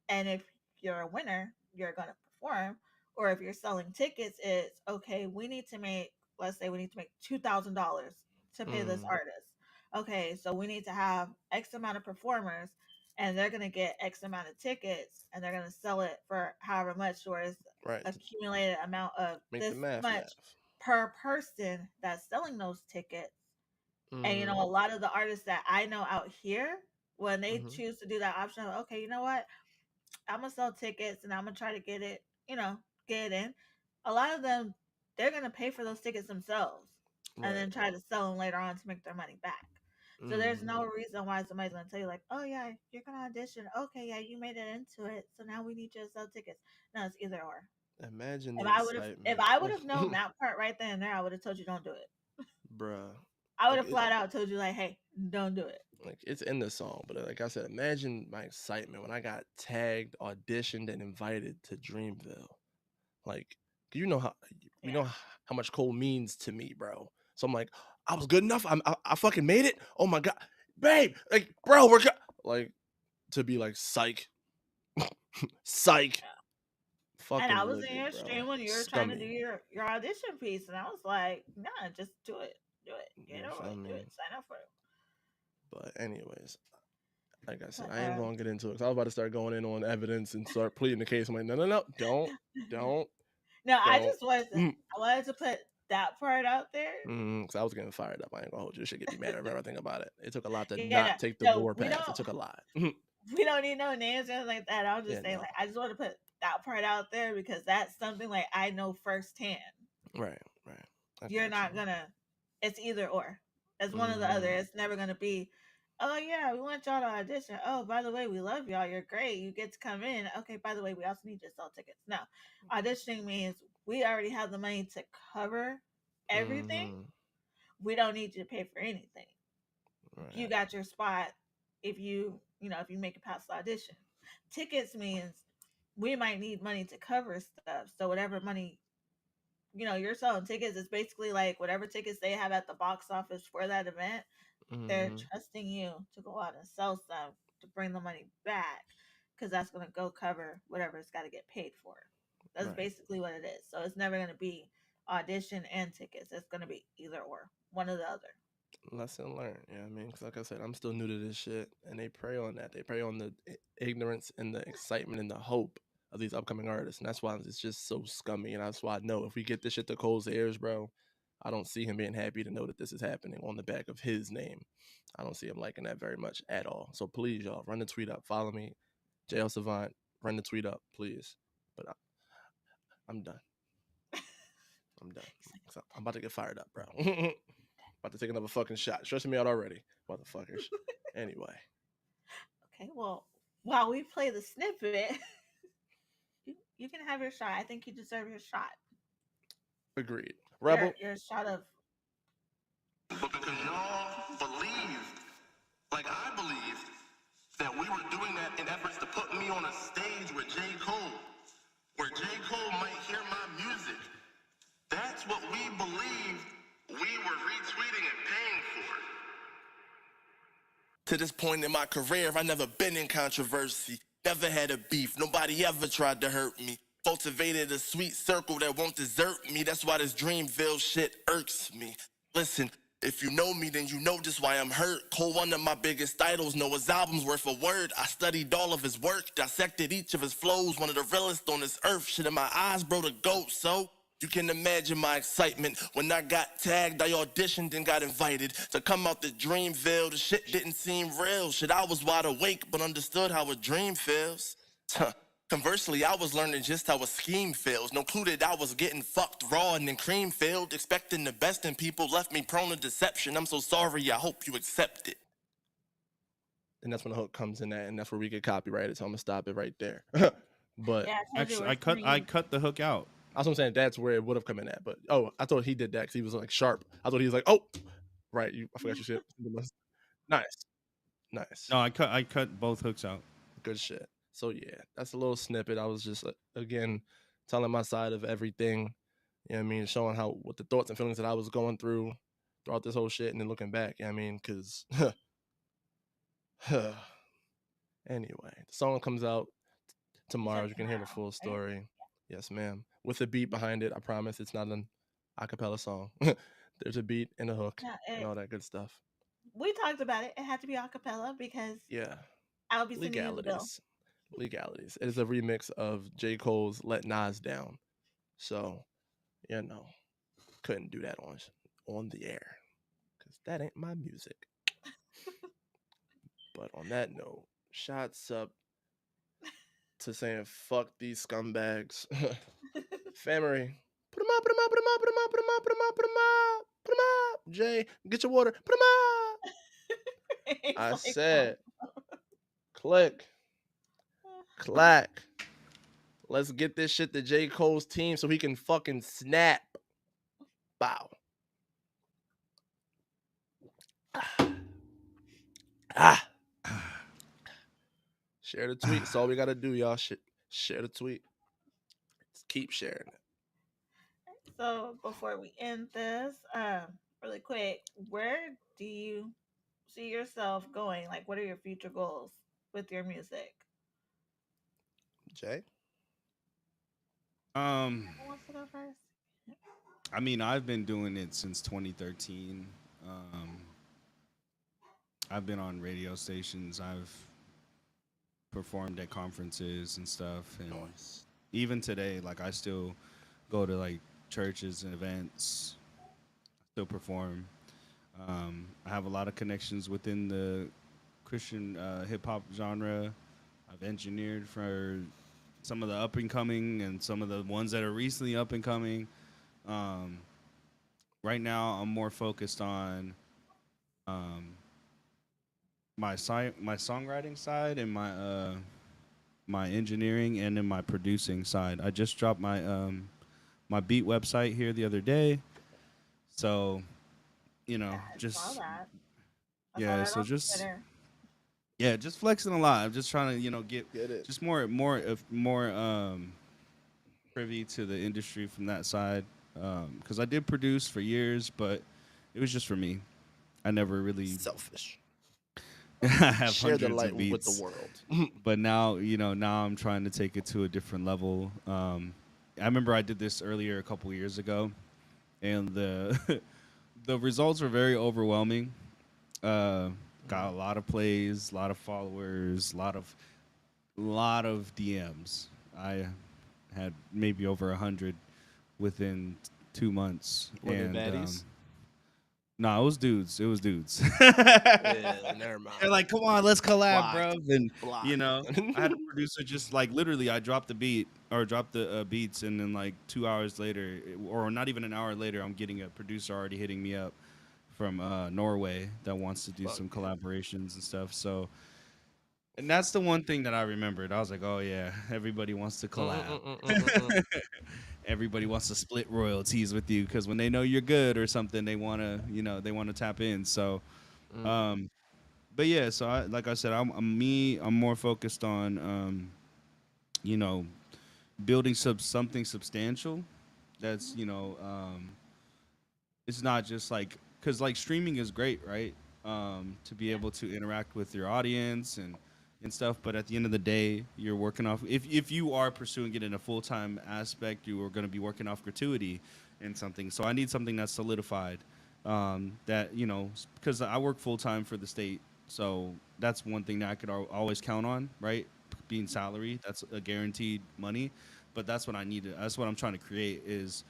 and if you're a winner, you're gonna perform. Or if you're selling tickets, it's okay. We need to make, let's say, we need to make $2,000 to pay this artist. Okay, so we need to have X amount of performers and they're going to get X amount of tickets and they're going to sell it for however much, or is accumulated amount of this much per person that's selling those tickets. And a lot of the artists that I know out here, when they choose to do that option of, okay, you know what, I'm gonna sell tickets and I'm gonna try to get it, get it in. A lot of them, they're gonna pay for those tickets themselves and then try to sell them later on to make their money back. So there's no reason why somebody's gonna tell you like, oh yeah, you're gonna audition. Okay, yeah, you made it into it. So now we need you to sell tickets. No, it's either or. Imagine if the I would have excitement. if I would have known that part right then and there, I would have told you don't do it. Bruh. I would have flat out told you like, hey, don't do it. Like it's in the song, but like I said, imagine my excitement when I got tagged, auditioned, and invited to Dreamville. Like, you know how know how much Cole means to me, bro. So I'm like, I was good enough. I fucking made it. Oh my god, babe, like, bro, we're like to be like psych, psych. Fucking And I was in livid, your bro. stream when you were trying to do Scummy. your audition piece, and I was like, nah, just do it. Do it. Get You over feel it. Do me? it. Sign up for it. But anyways, like I said, But, I ain't gonna get into it. 'Cause I was about to start going in on evidence and start pleading the case. I'm like, no, don't. no, I Don't. just wanted to put that part out there. Because I was getting fired up. I ain't gonna hold you. This shit get me mad whenever I think about it. It took a lot to Yeah, not take the no, war path. It took a lot. we don't need no names or anything like that. I'll just Yeah, say no. like I just want to put that part out there because that's something like I know firsthand. Right. You're not gonna. It's either or. It's one or the other. It's never gonna be. Oh yeah, we want y'all to audition. Oh, by the way, we love y'all. You're great. You get to come in. Okay, by the way, we also need you to sell tickets. No, auditioning means we already have the money to cover everything. We don't need you to pay for anything. Right. You got your spot if you if you make it past the audition. Tickets means we might need money to cover stuff. So whatever money you're selling tickets, it's basically like whatever tickets they have at the box office for that event, they're trusting you to go out and sell some to bring the money back because that's going to go cover whatever it's got to get paid for. That's basically what it is. So it's never going to be audition and tickets. It's going to be either or, one or the other. Lesson learned. You know what I mean? Because like I said, I'm still new to this shit, and they prey on that. They prey on the ignorance and the excitement and the hope of these upcoming artists, and that's why it's just so scummy. And that's why I know if we get this shit to Cole's ears, bro, I don't see him being happy to know that this is happening on the back of his name. I don't see him liking that very much at all. So please, y'all, run the tweet up. Follow me, JL Savant. Run the tweet up, please. But I'm done. I'm done. I'm about to get fired up, bro. About to take another fucking shot. Stressing me out already, motherfuckers. Anyway. Okay, well, while we play the snippet, you can have your shot. I think you deserve your shot. Agreed. Rebel. Your shot of. But because y'all believed, like I believed, that we were doing that in efforts to put me on a stage with J. Cole, where J. Cole might hear my music. That's what we believed we were retweeting and paying for. To this point in my career, I never been in controversy. Never had a beef. Nobody ever tried to hurt me. Cultivated a sweet circle that won't desert me. That's why this Dreamville shit irks me. Listen, if you know me, then you know just why I'm hurt. Cole, one of my biggest idols, know his albums word for word. I studied all of his work, dissected each of his flows. One of the realest on this earth. Shit in my eyes, bro, the GOAT, so... You can imagine my excitement. When I got tagged, I auditioned and got invited to come out the Dreamville. The shit didn't seem real. Shit, I was wide awake, but understood how a dream feels. Conversely, I was learning just how a scheme feels. No clue that I was getting fucked raw and then cream filled. Expecting the best in people left me prone to deception. I'm so sorry, I hope you accept it. And that's when the hook comes in at, and that's where we get copyrighted, so I'm gonna stop it right there. But yeah, actually, I cut the hook out. That's what I'm saying. That's where it would have come in at. But I thought he did that because he was like sharp. I thought he was like, oh, right. I forgot your shit. Nice. No, I cut both hooks out. Good shit. So yeah, that's a little snippet. I was just again telling my side of everything. You know what I mean? Showing what the thoughts and feelings that I was going through throughout this whole shit, and then looking back. You know what I mean? Because anyway, the song comes out tomorrow. You can hear the full story. Yes, ma'am. With a beat behind it. I promise it's not an acapella song. There's a beat and a hook and all that good stuff. We talked about it. It had to be acapella because I'll be sending you the bill. Legalities. It is a remix of J. Cole's Let Nas Down. So, couldn't do that on the air because that ain't my music. But on that note, shots up to saying fuck these scumbags. Family, put them up, put them up, put them up, put them up, put them up, put them up, put them up, put them up. Jay, get your water, put them up. I said, click, clack. Let's get this shit to J. Cole's team so he can fucking snap. Bow. Share the tweet. That's all we gotta do, y'all. Share the tweet. Let's keep sharing it. So before we end this, really quick, where do you see yourself going? Like, what are your future goals with your music? Jay? Who wants to go first? I mean, I've been doing it since 2013. Um, I've been on radio stations. I've performed at conferences and stuff, and Nice. even today, like I still go to like churches and events. Still perform. I have a lot of connections within the Christian hip hop genre. I've engineered for some of the up and coming and some of the ones that are recently up and coming. Um, right now, I'm more focused on um, my songwriting side and my engineering and then my producing side. I just dropped my beat website here the other day, so I saw just that. I saw yeah, that so on just Twitter. yeah, just flexing a lot. I'm just trying to Get it. just more privy to the industry from that side, because I did produce for years, but it was just for me. I never really Selfish. I have Share the hundreds light of with the beats, world. but now I'm trying to take it to a different level. I remember I did this earlier a couple years ago, and the the results were very overwhelming. Got a lot of plays, a lot of followers, a lot of DMs. I had maybe over 100 within 2 months, Were they and baddies? no, it was dudes. It was dudes. Yeah, never mind. They're like, "Come on, let's collab, Blocked. bro." And Blocked. I had a producer just like literally, I dropped the beat or dropped the beats, and then like 2 hours later, or not even an hour later, I'm getting a producer already hitting me up from Norway that wants to do Fuck some yeah. collaborations and stuff. So, and that's the one thing that I remembered. I was like, "Oh yeah, everybody wants to collab." Everybody wants to split royalties with you because when they know you're good or something, they want to tap in. So, um, but yeah, so like I said, I'm more focused on, you know, building something substantial. That's it's not just like because like streaming is great, right? To be able to interact with your audience and stuff. But at the end of the day, you're working off. If you are pursuing it in a full time aspect, you are going to be working off gratuity and something. So I need something that's solidified. That because I work full time for the state, so that's one thing that I could always count on, right? Being salary, that's a guaranteed money. But that's what I need. That's what I'm trying to create is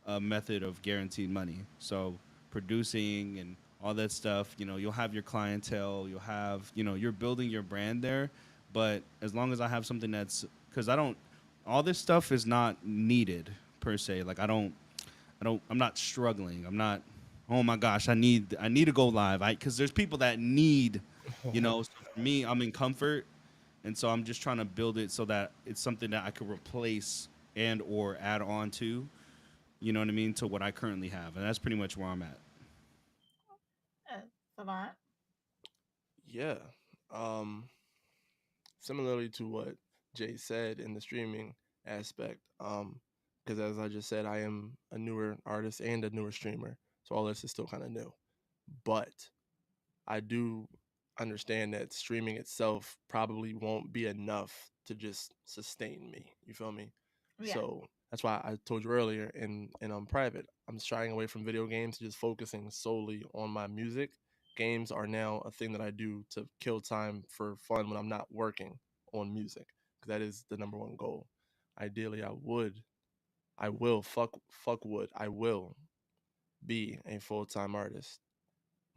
a method of guaranteed money. So producing and all that stuff, you'll have your clientele, you'll have, you're building your brand there. But as long as I have something because all this stuff is not needed per se. Like I'm not struggling. I'm not, oh my gosh, I need to go live. Because there's people that need, so for me, I'm in comfort. And so I'm just trying to build it so that it's something that I could replace and or add on to, you know what I mean, to what I currently have. And that's pretty much where I'm at. Savant. Yeah. Um, Similarly to what Jay said in the streaming aspect, because as I just said, I am a newer artist and a newer streamer, so all this is still kind of new. But I do understand that streaming itself probably won't be enough to just sustain me. You feel me? Yeah. So that's why I told you earlier in private, I'm shying away from video games, just focusing solely on my music. Games are now a thing that I do to kill time for fun when I'm not working on music, because that is the number one goal. Ideally, I will fuck would, I will be a full time artist.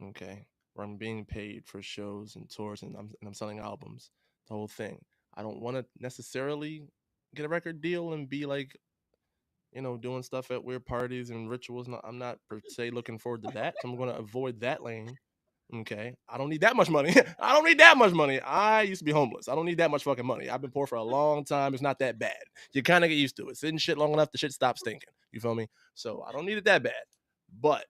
Okay, where I'm being paid for shows and tours, and I'm selling albums, the whole thing. I don't want to necessarily get a record deal and be like, doing stuff at weird parties and rituals. I'm not per se looking forward to that, so I'm going to avoid that lane. Okay, I don't need that much money. I don't need that much money. I used to be homeless. I don't need that much fucking money. I've been poor for a long time. It's not that bad. You kind of get used to it. Sitting shit long enough, the shit stops stinking. You feel me? So I don't need it that bad. But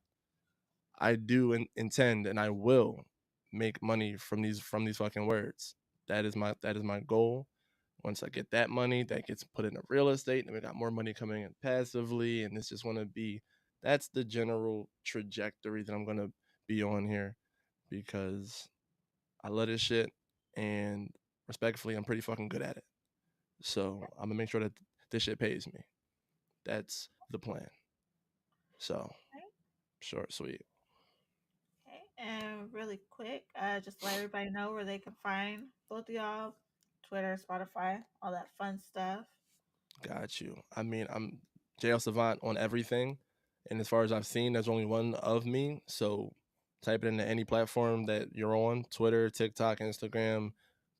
I do intend and I will make money from these fucking words. That is my goal. Once I get that money, that gets put into real estate, and we got more money coming in passively, and it's just want to be That's the general trajectory that I'm gonna be on here because I love this shit and respectfully, I'm pretty fucking good at it. So I'm gonna make sure that this shit pays me. That's the plan. So short, sweet. Okay, and really quick, just let everybody know where they can find both of y'all, Twitter, Spotify, all that fun stuff. Got you. I mean, I'm JL Savant on everything, and as far as I've seen, there's only one of me. So type it into any platform that you're on: Twitter, TikTok, Instagram,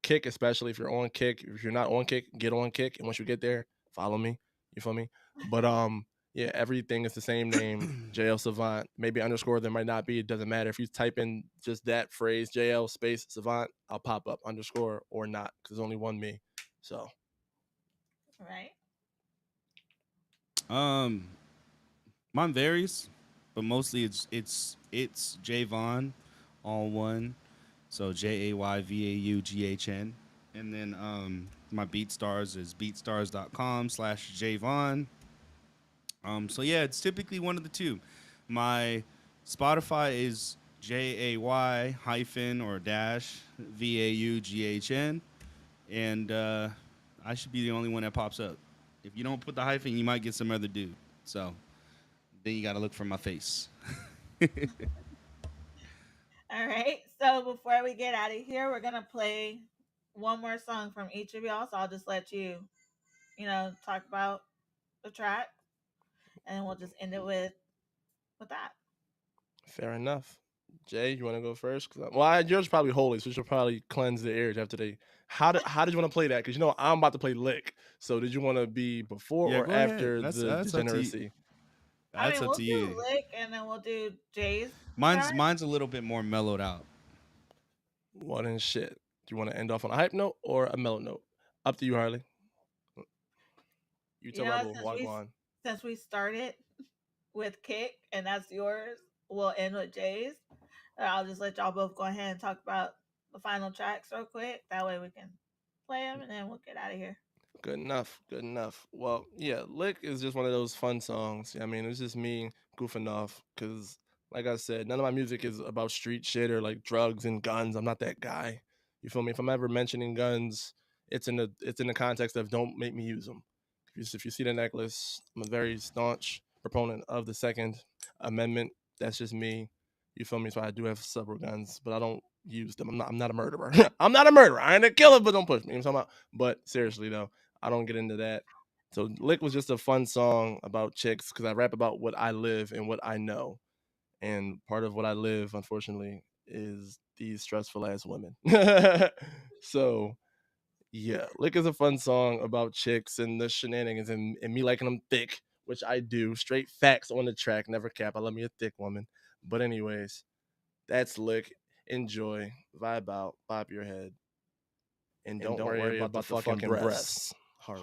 Kick, especially if you're on Kick. If you're not on Kick, get on Kick, and once you get there, follow me. You feel me? But yeah, everything is the same name, JL Savant. Maybe underscore there might not be. It doesn't matter. If you type in just that phrase, JL space Savant, I'll pop up underscore or not because there's only one me. So. Right. Mine varies, but mostly it's Jay Vaughn, all one. So JayVaughn. And then my BeatStars is beatstars.com/JayVaughn. So yeah, it's typically one of the two. My Spotify is JAY- or dash VAUGHN. And I should be the only one that pops up. If you don't put the hyphen, you might get some other dude. So then you got to look for my face. All right. So before we get out of here, we're gonna play one more song from each of y'all. So I'll just let you, talk about the track, and we'll just end it with that. Fair enough. Jay, you want to go first? Well, yours probably holy, so you should probably cleanse the ears after they. How did you want to play that? Because I'm about to play lick. So did you want to be before or after the degeneracy? That's up to you. We'll do lick, and then we'll do Jay's. Mine's a little bit more mellowed out. Well then, shit. Do you want to end off on a hype note or a mellow note? Up to you, Harley. You tell Rebel, Wagwan. Since we started with Kick, and that's yours, we'll end with Jay's. I'll just let y'all both go ahead and talk about the final tracks real quick. That way we can play them, and then we'll get out of here. Good enough. Well, yeah, Lick is just one of those fun songs. I mean, it's just me goofing off because, like I said, none of my music is about street shit or like drugs and guns. I'm not that guy. You feel me? If I'm ever mentioning guns, it's in the context of don't make me use them. If you see the necklace, I'm a very staunch proponent of the Second Amendment. That's just me. You feel me? So I do have several guns, but I don't use them. I'm not a murderer. I'm not a murderer. I ain't a killer, but don't push me. You know what I'm talking about? But seriously though, I don't get into that. So Lick was just a fun song about chicks because I rap about what I live and what I know. And part of what I live, unfortunately, is these stressful ass women. So yeah, Lick is a fun song about chicks and the shenanigans and me liking them thick, which I do. Straight facts on the track, never cap. I love me a thick woman. But anyways, that's Lick. Enjoy, vibe out, bob your head, and don't worry about the fucking breasts. Boy,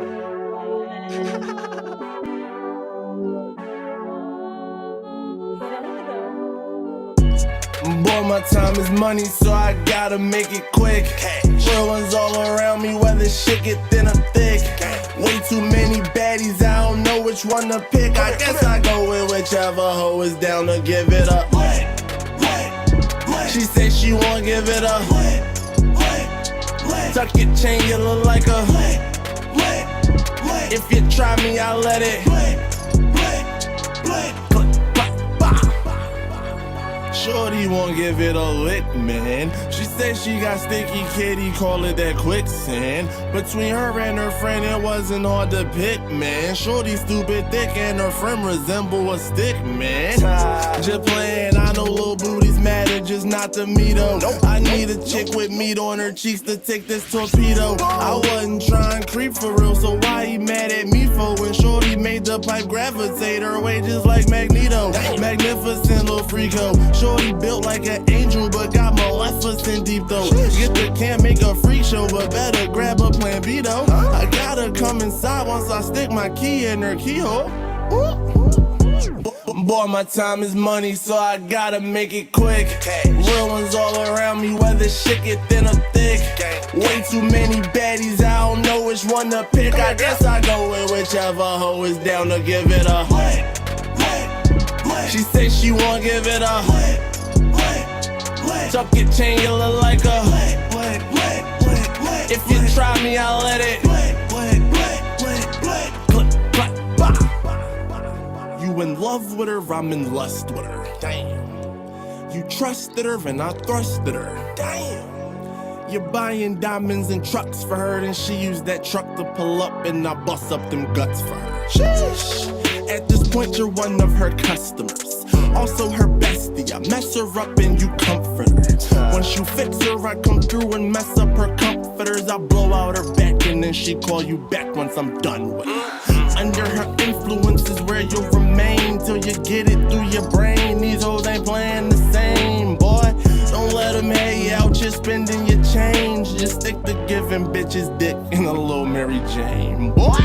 my time is money, so I gotta make it quick. Real ones all around me, whether shit get thin or thick. Way too many baddies, I don't know which one to pick. I guess I go with whichever hoe is down to give it up. She say she won't give it up. Tuck your chain, you look like a. If you try me, I'll let it. Shorty won't give it a lick, man. She said she got sticky kitty, call it that quicksand. Between her and her friend, it wasn't hard to pick, man. Shorty stupid thick and her friend resemble a stick, man. Just playing, I know little booties matter, just not to me though. I need a chick with meat on her cheeks to take this torpedo. I wasn't trying to creep for real, so why he mad at me for when Shorty made the pipe gravitate her way just like Magneto. Magnificent little freako. Shorty built like an angel, but got Maleficent deep though. Get the can't make a freak show, but better grab a plan B though. I gotta come inside once I stick my key in her keyhole. Boy, my time is money, so I gotta make it quick. Real ones all around me, whether shit get thin or thick. Way too many baddies, I don't know which one to pick. I guess I go with whichever hoe is down to give it a. She say she won't give it up. Tuck your chain, you look like a. If you try me, I'll let it. Click, clack, bah. You in love with her, I'm in lust with her. Damn. You trusted her and I thrusted her. Damn. You're buying diamonds and trucks for her, then she used that truck to pull up and I bust up them guts for her. Sheesh. At this point, you're one of her customers. Also her bestie, I mess her up and you comfort her. Once you fix her, I come through and mess up her comforters. I blow out her back and then she call you back once I'm done with her. Under her influence is where you'll remain till you get it through your brain. These hoes ain't playing the same, boy. Don't let them hate you out, you're spending your change. Just stick to giving bitches dick in a little Mary Jane, boy.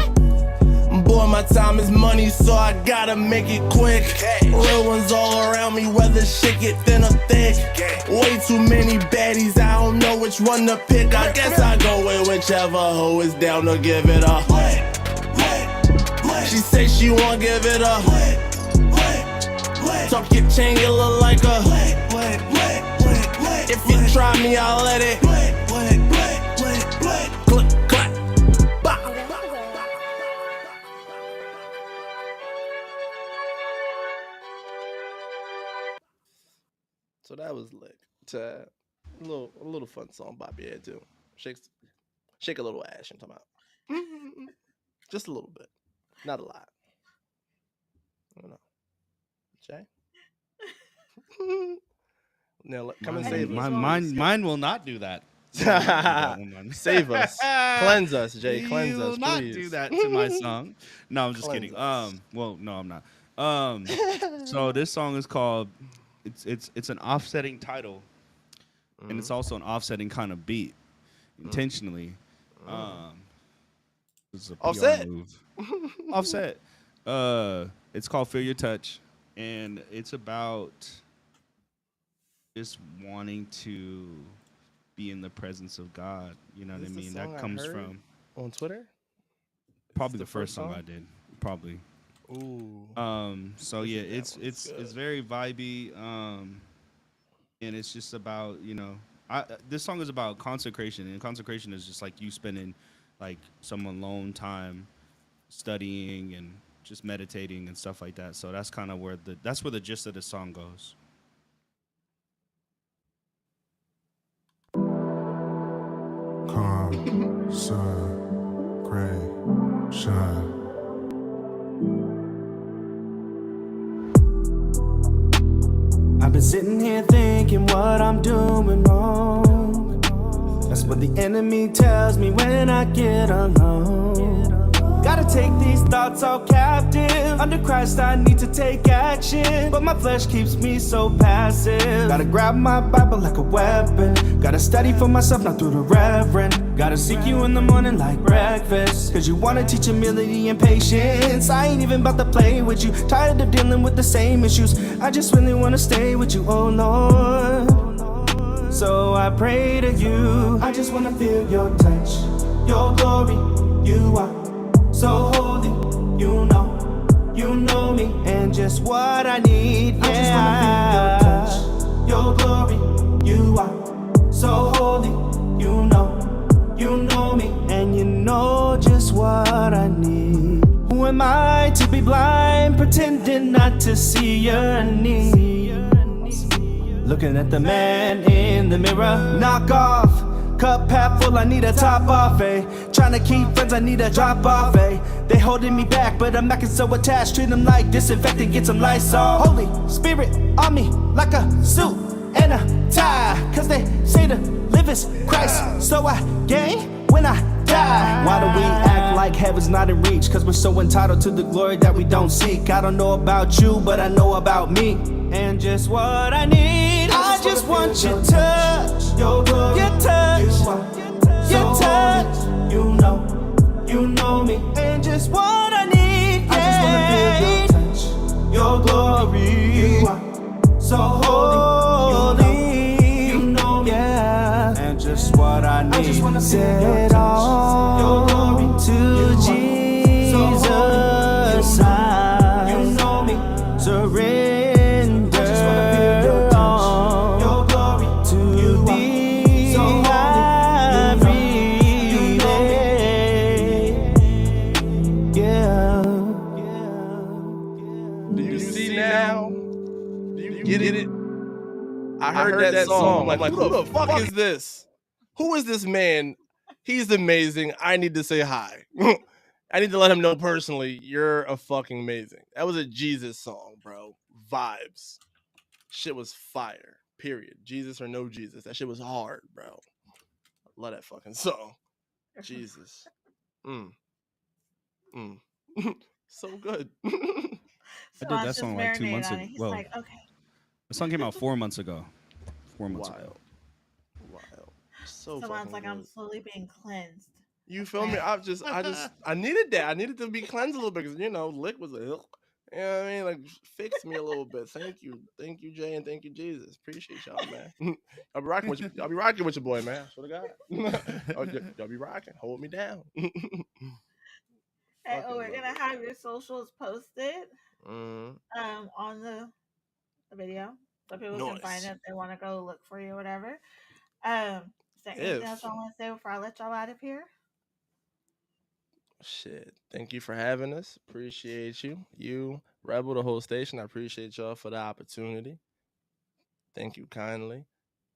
Boy, my time is money, so I gotta make it quick. Real ones all around me, whether shit get thin or thick. Way too many baddies, I don't know which one to pick. I guess I go with whichever hoe is down to give it up. She say she won't give it up. Tuck your chain, you look like a. If you try me, I'll let it. Click, clack, bah. So that was lit. A little fun song Bobby had too. Shake a little ass, I'm talking about. Just a little bit. Not a lot. I don't know. Jay? Now come and save us. Mine will not do that. Save us. Cleanse us, Jay. Cleanse You us, will not please. do that to my song. No, I'm just Cleanse kidding. us. Well, no, I'm not. So this song is called. It's an offsetting title, and it's also an offsetting kind of beat, intentionally. It's a PR Offset. move. Offset. It's called "Feel Your Touch," and it's about just wanting to be in the presence of God. You know what I Is this mean? the song That I comes heard from on Twitter? probably the the first first song song? I did. Probably. Ooh. So This yeah, is- that it's one's good. very vibey. And it's just about, this song is about consecration, and consecration is just like you spending like some alone time studying and just meditating and stuff like that. So that's kind of where the gist of the song goes. Consecration. I've been sitting here thinking what I'm doing wrong. That's what the enemy tells me when I get alone. Gotta take these thoughts all captive. Under Christ I need to take action, but my flesh keeps me so passive. Gotta grab my Bible like a weapon. Gotta study for myself, not through the reverend. Gotta seek you in the morning like breakfast, cause you wanna teach humility and patience. I ain't even about to play with you. Tired of dealing with the same issues. I just really wanna stay with you, oh Lord. So I pray to you. I just wanna feel your touch, your glory. You are so holy, you know me, and just what I need. Yeah. I just wanna feel your touch, your glory. You are so holy, you know me, and you know just what I need. Who am I to be blind, pretending not to see your needs? Looking at the man in the mirror, knock off. Cup half full, I need a top off, eh? Trying to keep friends, I need a drop off, eh? They holding me back, but I'm acting so attached. Treat them like disinfectant, get some Lysol. Holy Spirit on me, like a suit and a tie. Cause they say to live is Christ, so I gain when I die. Why do we act like heaven's not in reach? Cause we're so entitled to the glory that we don't seek. I don't know about you, but I know about me. And just what I need, I just want your touch, your glory, your touch, your touch. You know me, and just what I need. I just wanna feel your touch, your glory. You are so holy, you know me, yeah. And just what I need. I just wanna feel your touch, your glory. To Jesus, you know me, surrender. get it. I heard that song. I'm like, who the fuck is this? Who is this man? He's amazing. I need to say hi. I need to let him know personally, you're a fucking amazing. That was a Jesus song, bro. Vibes. Shit was fire. Period. Jesus or no Jesus. That shit was hard, bro. Love that fucking song. Jesus. So good. So I did that song like 2 months ago. He's Well, like, okay. the song came out 4 months ago. 4 months ago. Wild. So Someone's fucking like, good. I'm slowly being cleansed. You feel me? I needed that. I needed to be cleansed a little bit because, you know, Lick was a, you know what I mean? Like, fix me a little bit. Thank you, Jay, and thank you, Jesus. Appreciate y'all, man. I'll be rocking with you. I'll be rocking with your boy, man. I swear to God. Y'all be rocking. Hold me down. Hey, we're gonna have your socials posted Mm-hmm. on the video so people can find it if they want to go look for you or whatever. Is there anything else I want to say before I let y'all out of here? Shit. Thank you for having us. Appreciate you. You, Rebel, the whole station. I appreciate y'all for the opportunity. Thank you kindly.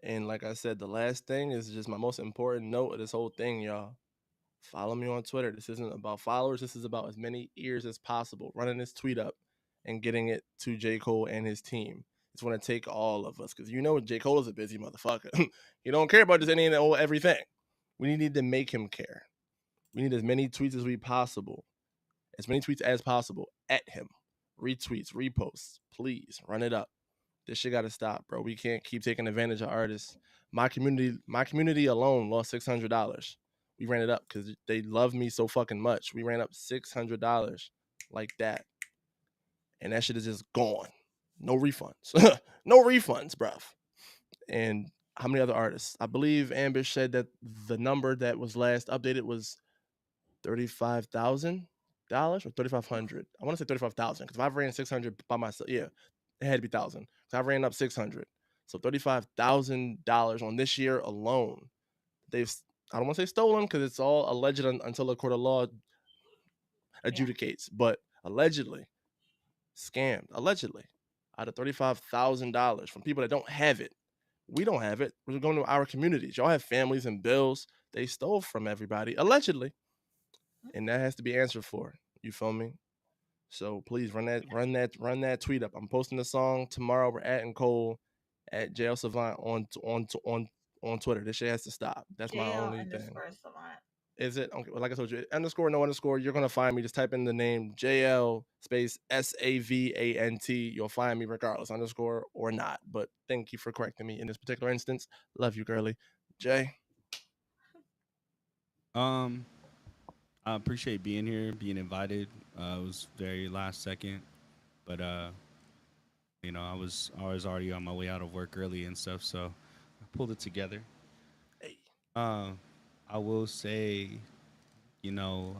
And like I said, the last thing is just my most important note of this whole thing, y'all. Follow me on Twitter. This isn't about followers. This is about as many ears as possible. Running this tweet up and getting it to J. Cole and his team. It's going to take all of us because you know J. Cole is a busy motherfucker. He don't care about just any and everything. We need to make him care. We need as many tweets as possible at him. Retweets, reposts, please run it up. This shit got to stop, bro. We can't keep taking advantage of artists. My community alone lost $600. We ran it up because they love me so fucking much. We ran up $600 like that. And that shit is just gone. No refunds. No refunds, bruv. And how many other artists? I believe Ambish said that the number that was last updated was $35,000 or $3,500. I want to say 35,000 because if I've ran 600 by myself, yeah, it had to be 1,000. So I've ran up 600. So $35,000 on this year alone. I don't want to say stolen because it's all alleged until the court of law adjudicates, but allegedly scammed, allegedly, out of $35,000 from people that don't have it. We don't have it. We're going to our communities. Y'all have families and bills. They stole from everybody, allegedly. And that has to be answered for. You feel me? So please run that tweet up. I'm posting the song tomorrow. We're at Cole at JL Savant on Twitter. This shit has to stop. That's my only thing. Savant. Is it? Okay, well, like I told you, underscore, no underscore. You're going to find me. Just type in the name JL space SAVANT. You'll find me regardless, underscore or not. But thank you for correcting me in this particular instance. Love you, girly. Jay? I appreciate being here, being invited. It was very last second, but you know, I was already on my way out of work early and stuff, so I pulled it together. Hey. I will say, you know,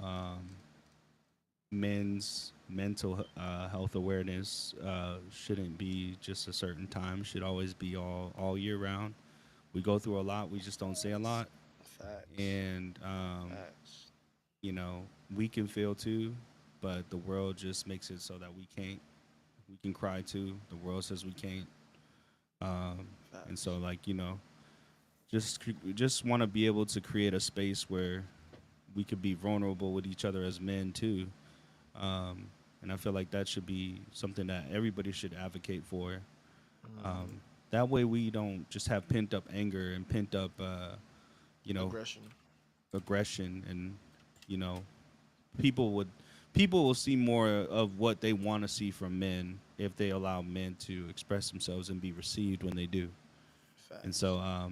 men's mental health awareness shouldn't be just a certain time. Should always be all year round. We go through a lot. We just don't say a lot. Facts. And Facts. you know, we can feel too, but the world just makes it so that we can't. We can cry too. The world says we can't. And so, like, you know, just want to be able to create a space where we could be vulnerable with each other as men too. And I feel like that should be something that everybody should advocate for. That way we don't just have pent up anger and pent up, you know, aggression, and you know, people will see more of what they want to see from men if they allow men to express themselves and be received when they do. Facts. And so,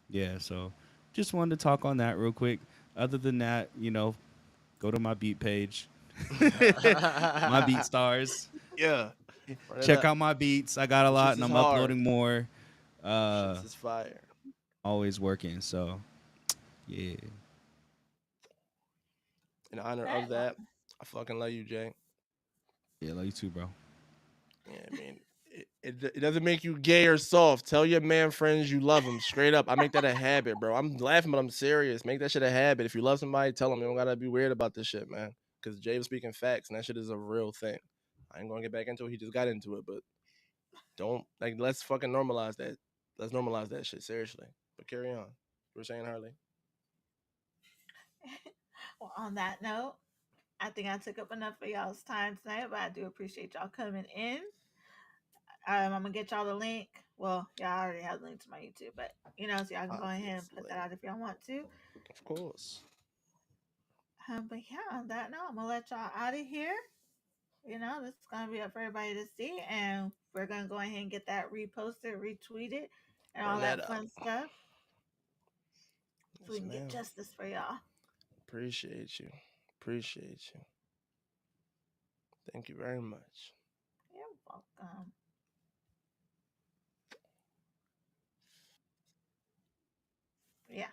yeah, so just wanted to talk on that real quick. Other than that, you know, go to my beat page, my beat stars. Yeah. Check out my beats. I got a lot, and I'm uploading more. This is fire. Always working, so yeah. In honor of that, I fucking love you, Jay. Yeah, love you too, bro. Yeah, I mean, it doesn't make you gay or soft. Tell your man friends you love them straight up. I make that a habit, bro. I'm laughing, but I'm serious. Make that shit a habit. If you love somebody, tell them. You don't gotta be weird about this shit, man. Because Jay was speaking facts, and that shit is a real thing. I ain't gonna get back into it. He just got into it, but Don't like. Let's fucking normalize that. Let's normalize that shit seriously. But carry on. You were saying, Harley? Well, on that note, I think I took up enough of y'all's time tonight, but I do appreciate y'all coming in. I'm gonna get y'all the link. Well, y'all already have the link to my YouTube, but so y'all can go ahead and put that out if y'all want to. Of course. But yeah, on that note, I'm gonna let y'all out of here. This is gonna be up for everybody to see, and we're gonna go ahead and get that reposted, retweeted, and all that fun stuff, so we can get justice for y'all. Appreciate you. Appreciate you. Thank you very much. You're welcome. Yeah.